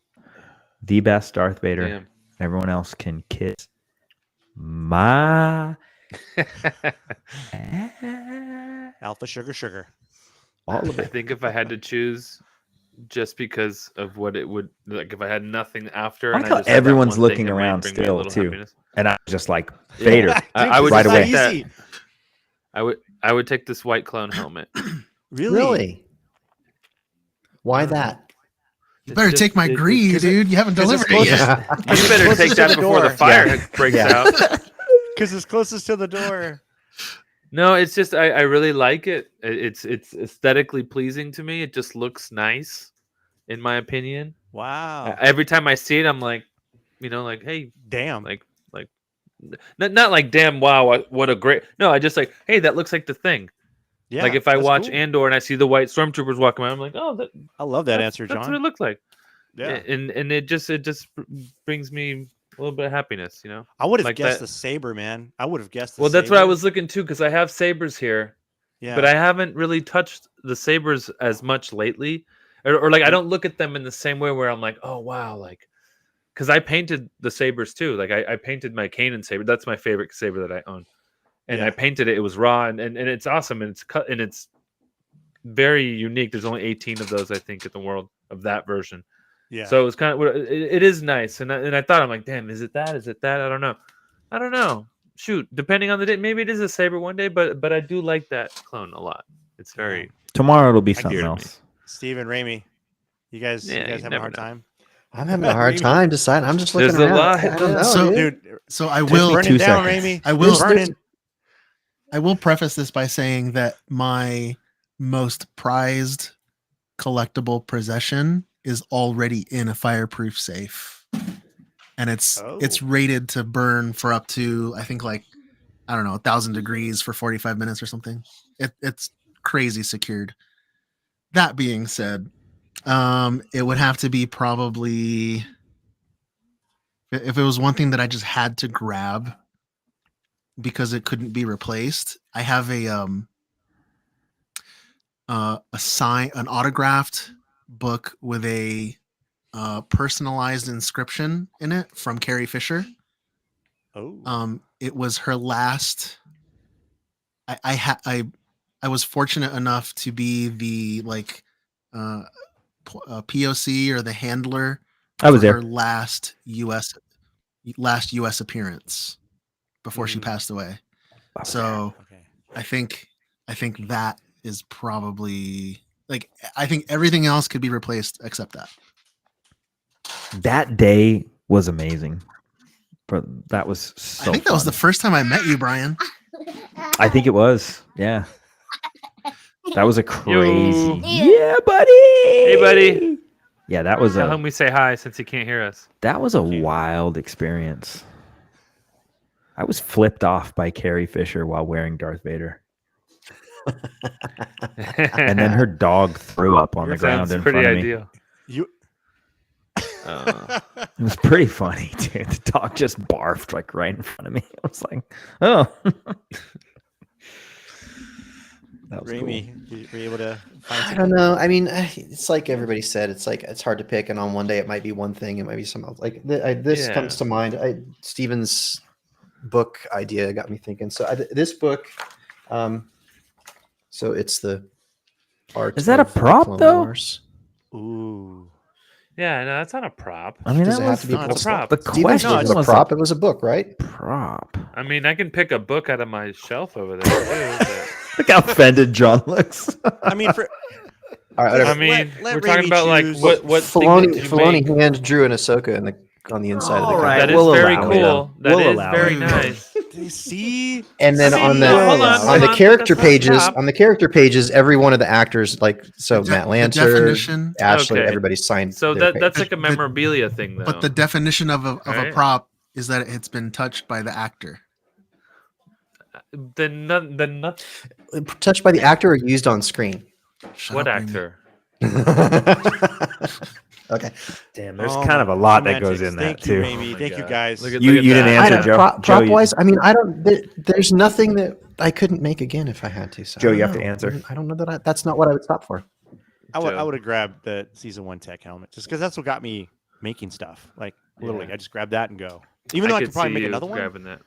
The best Darth Vader.
Damn.
Everyone else can kiss my
Alpha sugar.
all of
I
it.
think if I had to choose, just because of what it would like, if I had nothing after,
I
and I
thought
just had that
everyone's
one
looking
thing, it might
around
bring me a
still
little
too,
happiness.
and I'm just like
Yeah.
Vader.
I would
right
just
away.
take that. I would take this white clone helmet.
Really?
Why that?
You better take my greed, dude. You haven't delivered it yet.
You better take that before the fire breaks out.
Because it's closest to the door.
No, it's just I really like it. It's aesthetically pleasing to me. It just looks nice, in my opinion.
Wow.
Every time I see it, I'm like, like, hey,
damn,
like, not like, damn, wow, what a great. No, I just like, hey, that looks like the thing.
Yeah.
Like if I
that's
watch
cool.
Andor and I see the white stormtroopers walking around, I'm like, oh,
I love that answer, John.
That's what it looks like.
Yeah.
And it just brings me a little bit of happiness,
I would have
like
guessed
that.
the saber, man. I would have guessed the
Well, that's what I
saber.
was looking to because I have sabers here,
Yeah.
but I haven't really touched the sabers as much lately, or like I don't look at them in the same way where I'm like, oh wow, like, because I painted the sabers too. Like I painted my Kanan saber. That's my favorite saber that I own, and I painted it. It was raw and it's awesome and it's cut and it's very unique. There's only 18 of those I think in the world of that version.
Yeah.
So it's kind of it is nice, and I thought I'm like, damn, is it that? Is it that? I don't know. Shoot, depending on the day, maybe it is a saber one day, but I do like that clone a lot. It's very
Tomorrow it'll be
dear
something
to me.
else.
Steve and Raimi, you guys
Yeah, you
having a
never
hard
know.
time?
I'm having a hard time deciding. I'm just looking
There's a
around.
lot.
I don't know,
So-
dude.
So I
Just
will
burn it down, Raimi.
I will
Burn
I will preface this by saying that my most prized collectible possession is already in a fireproof safe. And it's rated to burn for up to, I think, like, I don't know, 1,000 degrees for 45 minutes or something. It's crazy secured. That being said, it would have to be probably, if it was one thing that I just had to grab because it couldn't be replaced, I have an autographed book with a personalized inscription in it from Carrie Fisher.
Oh.
It was her last. I was fortunate enough to be the POC or the handler.
I was
for
there.
Her last U.S. appearance before she passed away. So I think that is probably like, I think everything else could be replaced except that.
That day was amazing. But that was so
I think that was
fun.
the first time I met you, Brian.
I think it was. Yeah. That was a crazy.
Yo.
Yeah, buddy.
Hey, buddy.
Yeah, that was
Tell him we say hi since he can't hear us.
that was a wild experience. I was flipped off by Carrie Fisher while wearing Darth Vader. And then her dog threw up on the ground in front of me.
Ideal.
You.
It was pretty funny, dude. The dog just barfed like right in front of me. I was like, oh. That was
Ramy, were you able to find
I don't know. I mean, it's like everybody said. It's like it's hard to pick, and on one day it might be one thing, it might be something else. Like this comes to mind. Steven's book idea got me thinking. So this book, so it's the art.
Is that a
of
prop,
Clone
though?
Wars.
Ooh.
Yeah, no, that's not a prop.
I mean,
Does
that
it have
was
to be
not a prop.
the
Steven's
question
book was a
was
prop. It was a book, right?
Prop.
I mean, I can pick a book out of my shelf over there too. But...
Look how offended John looks.
I mean, for
All right,
I mean,
let
we're talking
Ramy
about like
choose.
what thing did you
Filoni
make?
hand drew an Ahsoka on the inside of the
All right,
cover.
That is
we'll
very
allow it.
cool. That
We'll
is
allow
very
it.
nice.
See,
And then
See,
on the
hold
on the
on,
character
that's not a
pages,
prop.
on the character pages, every one of the actors, like so,
The
Matt
the
Lancer,
definition-
Ashley,
Okay.
everybody signed.
So
their
that's
page.
like a memorabilia thing, though.
But the definition of a
Right.
prop is that it's been touched by the actor.
then not
touched by the actor or used on screen.
Shut
what
up, Amy.
actor?
Okay.
Damn, there's
Oh
kind
my
of a lot that goes
semantics.
in that
Thank
too.
you, Amy.
my
Thank you,
God.
guys.
Look at
You didn't
that.
answer,
I don't,
Joe.
prop
Joe,
wise, I mean, I don't. There's nothing that I couldn't make again if I had to. So I
Joe,
don't
you have to
know.
answer.
I don't know that that's not what I would stop for.
I would
Joe.
have grabbed the season 1 tech helmet just because that's what got me making stuff. Like literally,
Yeah.
I just grabbed that and go. Even though I could probably
see
make
you
another one.
grabbing that.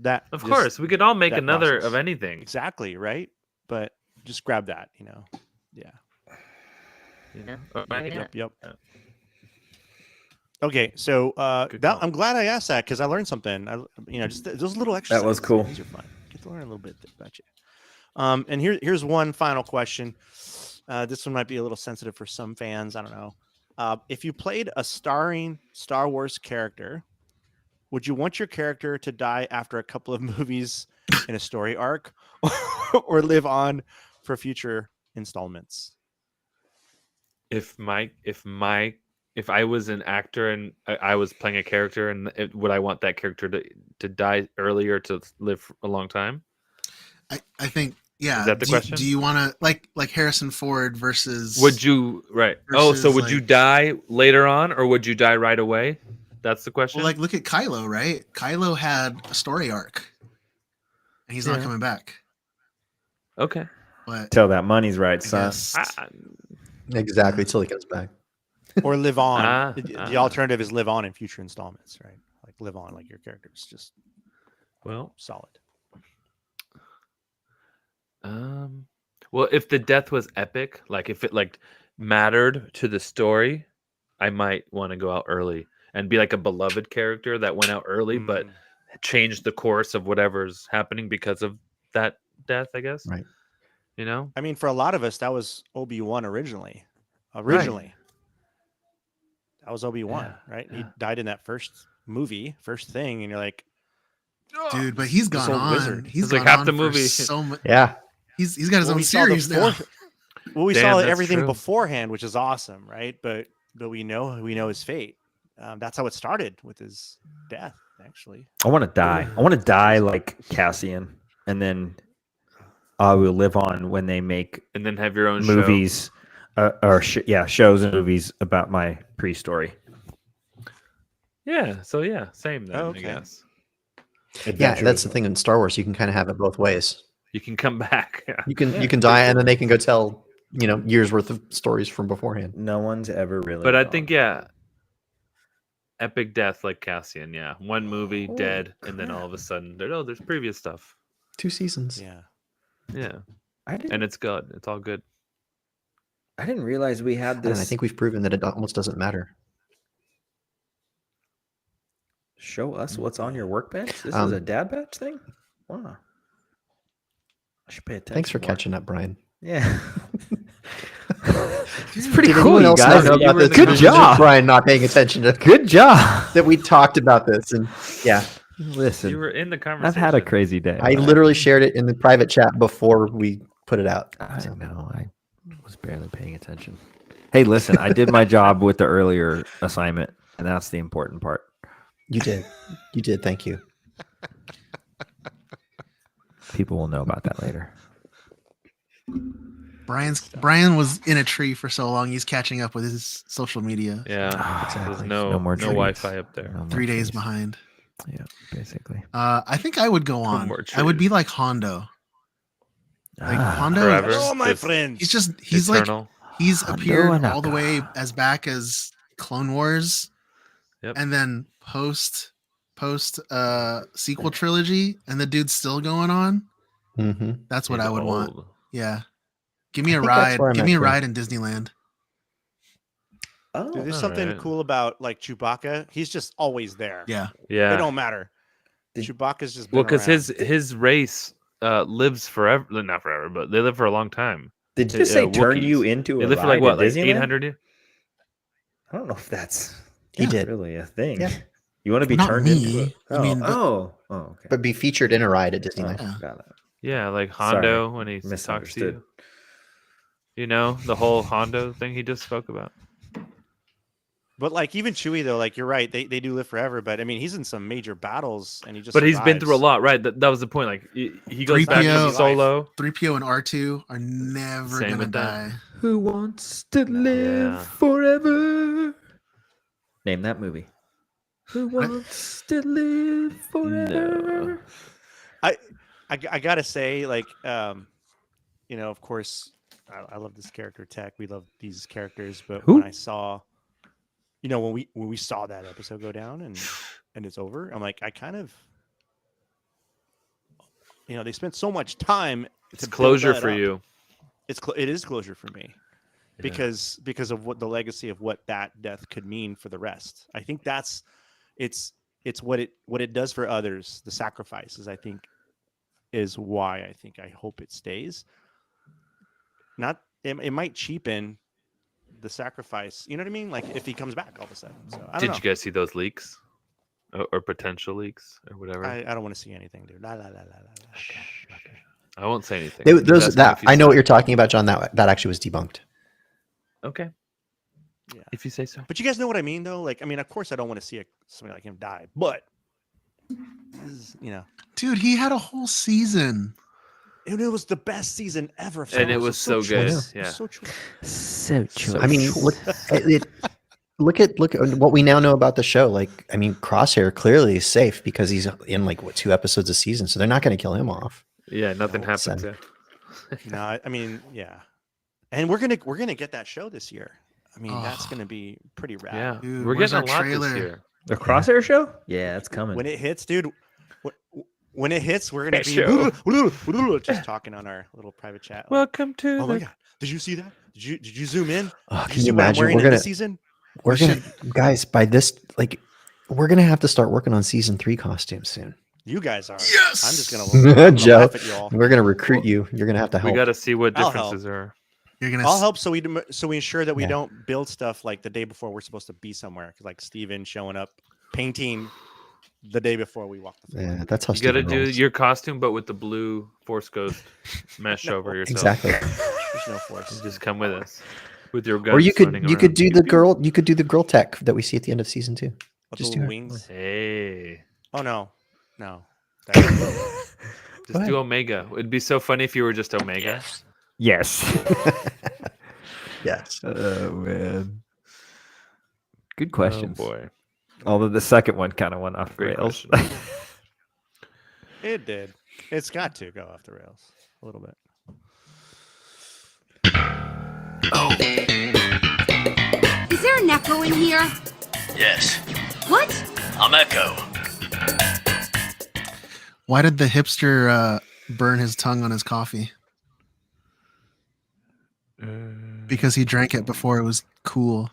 That
Of
just-
course, we could all make
that
another
process.
of anything.
Exactly right, but just grab that. Yeah.
Yeah.
Yep. Okay, so
Good
that
call.
I'm glad I asked that because I learned something. Just those little exercises.
was cool.
These are fun. Get to learn a little bit about you. And here's one final question. This one might be a little sensitive for some fans. I don't know. If you played a starring Star Wars character, would you want your character to die after a couple of movies in a story arc, or live on for future installments?
If I was an actor and I was playing a character, and would I want that character to die earlier to live a long time?
I think, yeah.
Is that the question?
Do you want to like Harrison Ford versus?
Would you Oh, so
versus,
would you
like-
die later on, or would you die right away? That's the question.
Well, like look at Kylo, right? Kylo had a story arc, and he's not
Yeah.
coming back.
Okay.
But
Till that money's right,
I
son.
guess-
Exactly, till he comes back.
Or live on. The
ah.
alternative is live on in future installments, right? Like live on, like your character's just
Well,
solid.
well, if the death was epic, like if it like mattered to the story, I might want to go out early and be like a beloved character that went out early, but changed the course of whatever's happening because of that death, I guess.
Right.
I mean, for a lot of us, that was Obi-Wan originally. That was Obi-Wan, right? He died in that first movie, first thing, and you're like,
dude, but he's
this
gone
old
on.
wizard.
He's
It's like
gone
half
on
the
for
movie.
So much.
Yeah.
He's got his
Well,
own
we saw the
series now.
well, we
Damn,
saw
that's
everything
true.
beforehand, which is awesome, right? But we know his fate. That's how it started with his death, actually.
I want to die. I want to die like Cassian, and then I will live on when they make
And then have your own
movies, shows and movies about my pre-story.
show. Yeah. So yeah, same then.
Oh,
I
okay.
guess
Yeah, that's the thing in Star Wars. You can kind of have it both ways.
you can come back. Yeah.
You can die, and then they can go tell years worth of stories from beforehand.
No one's ever really.
But I
gone.
think epic death like Cassian. Yeah, one movie dead, and then all of a sudden there's previous stuff.
2 seasons.
Yeah.
Yeah,
I didn't.
and it's good. It's all good.
I didn't realize we had
And
this.
I think we've proven that it almost doesn't matter.
Show us what's on your workbench. This is a dad batch thing. Wow. I should pay attention.
Thanks for
more.
catching up, Brian.
Yeah. It's pretty
Did
cool,
anyone
you
else
guys.
not know about this?
Good
Or was it just
job.
Brian not paying attention to
Good job.
that we talked about this. And yeah,
Listen,
You were in the conversation.
I've had a crazy day.
I literally shared it in the private chat before we put it out.
I know. I was barely paying attention. Hey, listen, I did my job with the earlier assignment, and that's the important part.
You did. You did. Thank you.
People will know about that later.
Brian was in a tree for so long. He's catching up with his social media.
Yeah,
Exactly.
there's
No
no
more trees.
Wi-Fi up there.
No more
3 days
trees.
behind.
Yeah, basically.
I think I would go on.
more
I would
trees.
be like Hondo. Like Hondo,
Forever.
Hello, my
Just
friends.
he's like
eternal.
he's
Hondo
appeared
and
all the
Aka.
way as back as Clone Wars,
Yep.
and then post sequel trilogy, and the dude's still going on.
Mm-hmm.
That's what
He's
I would want.
old.
Yeah, give me a
think that's
ride.
where I'm
Give
at,
me a
too.
ride in Disneyland.
Oh,
Dude, there's something
Alright.
cool about like Chewbacca. He's just always there.
Yeah,
Yeah.
It don't matter. Chewbacca's just
Well,
been
because
around.
his race lives forever. Not forever, but they live for a long time.
Did you just say turn you
Wookiees.
into
They
a
live for like
ride
what,
at
like
Disneyland?
800 years?
I don't know if that's
he did.
really a thing.
Yeah.
You want to be
Not
turned
me.
into a...
I mean, but-
okay.
But be featured in a ride at Disneyland.
Yeah.
Got it.
Yeah, like Hondo
Sorry,
when he talks to
misunderstood.
you. You know, the whole Hondo thing he just spoke about.
But like even Chewie though, like you're right, they do live forever. But I mean, he's in some major battles and he just.
But he's been through a
survives.
lot, right? That was the point. Like he goes back
3PO
from Solo.
3PO and R2 are never
Same
gonna
with them.
die.
Who wants to live
Yeah.
forever? Name that movie. Who wants to live forever?
I gotta say, like, you know, of course, I love this character Tech. We love these characters, but
Who?
when I saw, you know, when we saw that episode go down and it's over, I'm like, I kind of, you know, they spent so much time.
It's
to build
closure
that
for
up.
you.
It is closure for me.
Yeah.
Because of what the legacy of what that death could mean for the rest. I think that's it's what it does for others. The sacrifices, I think, is why I hope it stays. Not it might cheapen the sacrifice. You know what I mean? Like if he comes back all of a sudden. So I don't
Did
know.
you guys see those leaks? Or potential leaks or whatever?
I don't want to see anything, dude. La, la, la, la, la.
Okay. I won't say anything.
Those
Just ask me
that
if you
I know
saw
what
it.
you're talking about, John. That actually was debunked.
Okay.
Yeah.
If you say so.
But you guys know what I mean, though. Like, I mean, of course, I don't want to see somebody like him die, but this is, you know,
Dude, he had a whole season.
it was the best season ever. of
And
Star
it
Wars.
was so
choice.
good.
It was
Yeah.
so choice.
So true.
I mean, look at what we now know about the show. Like, I mean, Crosshair clearly is safe because he's in like 2 episodes a season, so they're not going to kill him off.
Yeah, nothing happens.
Send-
Yeah.
No, I mean, yeah, and we're gonna get that show this year. I mean, that's
Oh.
gonna be pretty rad.
Yeah.
Dude,
We're
where's
getting a
our
lot
trailer?
this year.
The Crosshair show? Yeah, it's coming.
When it hits, dude. When it hits, we're gonna
That show.
be just talking on our little private chat.
Welcome to
Oh my
the
god! Did you see that? Did you zoom in?
Oh,
Did
can
see
you
what I'm
imagine?
wearing
We're
in
gonna
this season?
we're gonna guys by this like we're gonna have to start working on season 3 costumes soon.
You guys are.
Yes!
I'm just gonna
Joe,
laugh at you all.
we're gonna recruit you. You're gonna have to
We
help.
got to see what
I'll
differences are.
You're gonna.
I'll help so we ensure that we
Yeah.
don't build stuff like the day before we're supposed to be somewhere. Like Steven showing up painting the day before we walk the floor.
Yeah, that's how
You got to
Steven
do
rolls.
your costume, but with the blue Force Ghost mesh over yourself.
Exactly.
There's no force.
Just come with us with your guns.
Or you
running
could
around.
do the girl tech that we see at the end of season 2.
With
Just
the
do her.
wings.
Hey,
Oh no.
just do Omega. It'd be so funny if you were just Omega.
Yes.
Yes.
Oh man. Good
Oh
questions.
boy,
Although the second one kind of went off the
Great
rails.
question.
It did. It's got to go off the rails a little bit.
Is there an echo in here?
Yes,
What?
I'm Echo.
Why did the hipster burn his tongue on his coffee? Because he drank it before it was cool.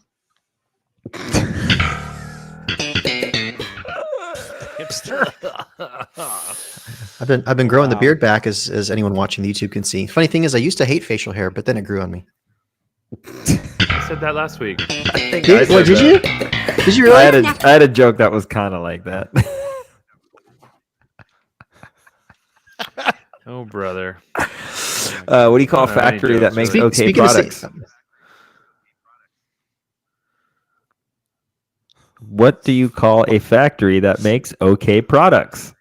Hipster.
I've been growing the beard back as anyone watching the YouTube can see. Funny thing is I used to hate facial hair, but then it grew on me.
I said that last week.
I think
Did,
I
what,
said
did you?
that.
Did you really?
I had a joke that was kind of like that.
Oh brother.
What do you call a
I don't know any
factory that
jokes,
makes
really.
okay
Speaking of
products? What do you call a factory that makes okay products?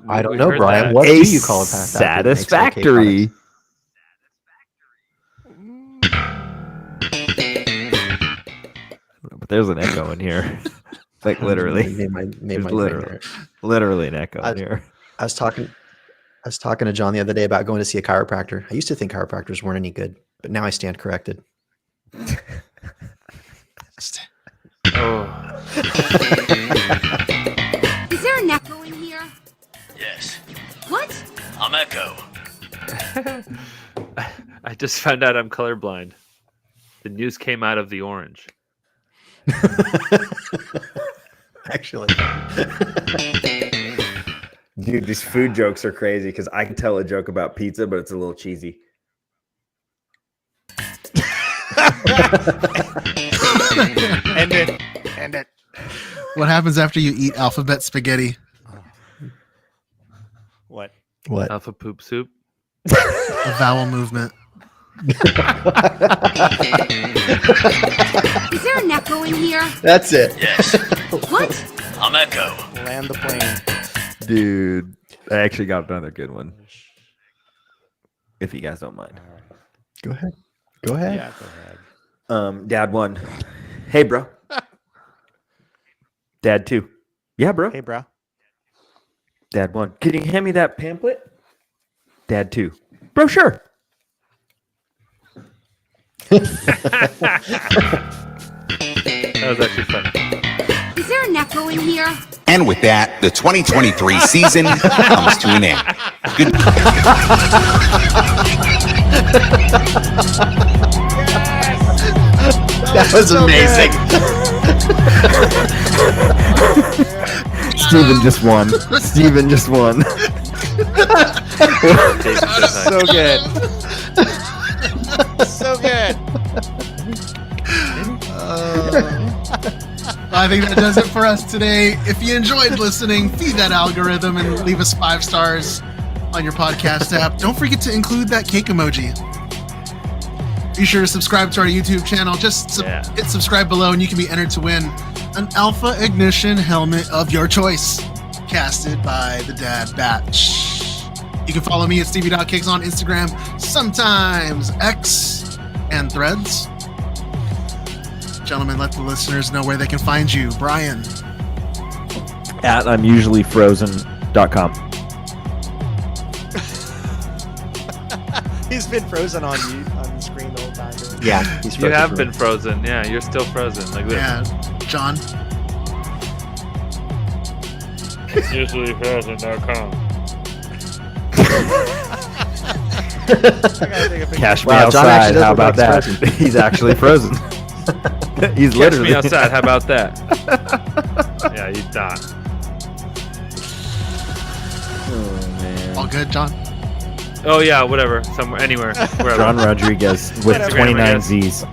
I don't know, Brian.
That.
What
A
do you call a factory?
satisfactory. But there's an echo in here. Like literally. Literally an echo in here.
I was talking to John the other day about going to see a chiropractor. I used to think chiropractors weren't any good, but now I stand corrected.
Oh. Is there an echo in here?
Yes.
What?
I'm Echo.
I just found out I'm colorblind. The news came out of the orange.
Actually.
Dude, these food jokes are crazy because I can tell a joke about pizza, but it's a little cheesy.
End it. End it.
What happens after you eat alphabet spaghetti?
What?
Alpha poop soup.
A vowel movement.
Is there an echo in here?
That's it.
Yes.
What?
I'm Echo.
Land the plane.
Dude, I actually got another good one. If you guys don't mind.
Go ahead. Go ahead.
Yeah, go ahead.
Dad 1. Hey, bro. Dad 2. Yeah, bro.
Hey, bro.
Dad 1. Can you hand me that pamphlet? Dad 2. Bro, sure.
That was actually funny.
Is there an echo in here?
And with that, the 2023 season comes to an end. Good.
That was amazing.
Steven just won. Steven just won.
So good. So good.
I think that does it for us today. If you enjoyed listening, feed that algorithm and leave us 5 stars on your podcast app. Don't forget to include that cake emoji. Be sure to subscribe to our YouTube channel. Just hit subscribe below and you can be entered to win an Alpha Ignition helmet of your choice, casted by the Dad Batch. You can follow me at Stevie.Kicks on Instagram, sometimes X, and Threads. Gentlemen, let the listeners know where they can find you. Brian.
At I'mUsuallyFrozen.com.
He's been frozen on the screen the whole time.
Yeah, he's frozen.
You have been frozen. Yeah, you're still frozen. Like this.
Yeah, John.
I'mUsuallyFrozen.com.
Cash me outside. How about that? He's actually frozen. He's literally
me outside. How about that? Yeah, you thought.
Oh man.
All good, John?
Oh yeah, whatever. Somewhere, anywhere, wherever.
John Rodriguez with
Whatever.
29 Z's.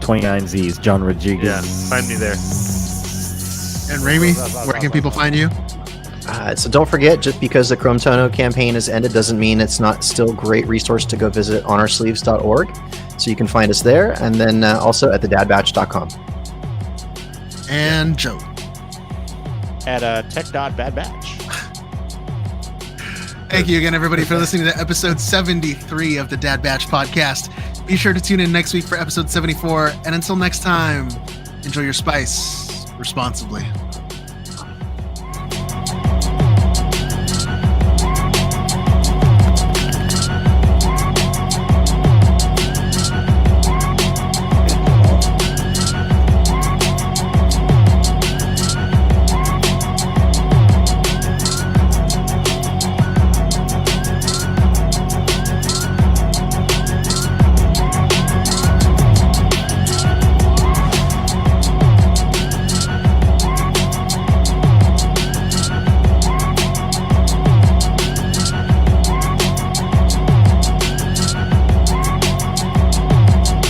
29 Z's. John Rodriguez.
Yeah, find me there.
And Rami, where can people find you?
So don't forget, just because the Chrome Tono campaign has ended doesn't mean it's not still a great resource to go visit onoursleeves.org. So you can find us there, and then also at thedadbatch.com.
And Joe.
At tech.badbatch.
Thank you again, everybody, for listening to episode 73 of the Dad Batch podcast. Be sure to tune in next week for episode 74. And until next time, enjoy your spice responsibly.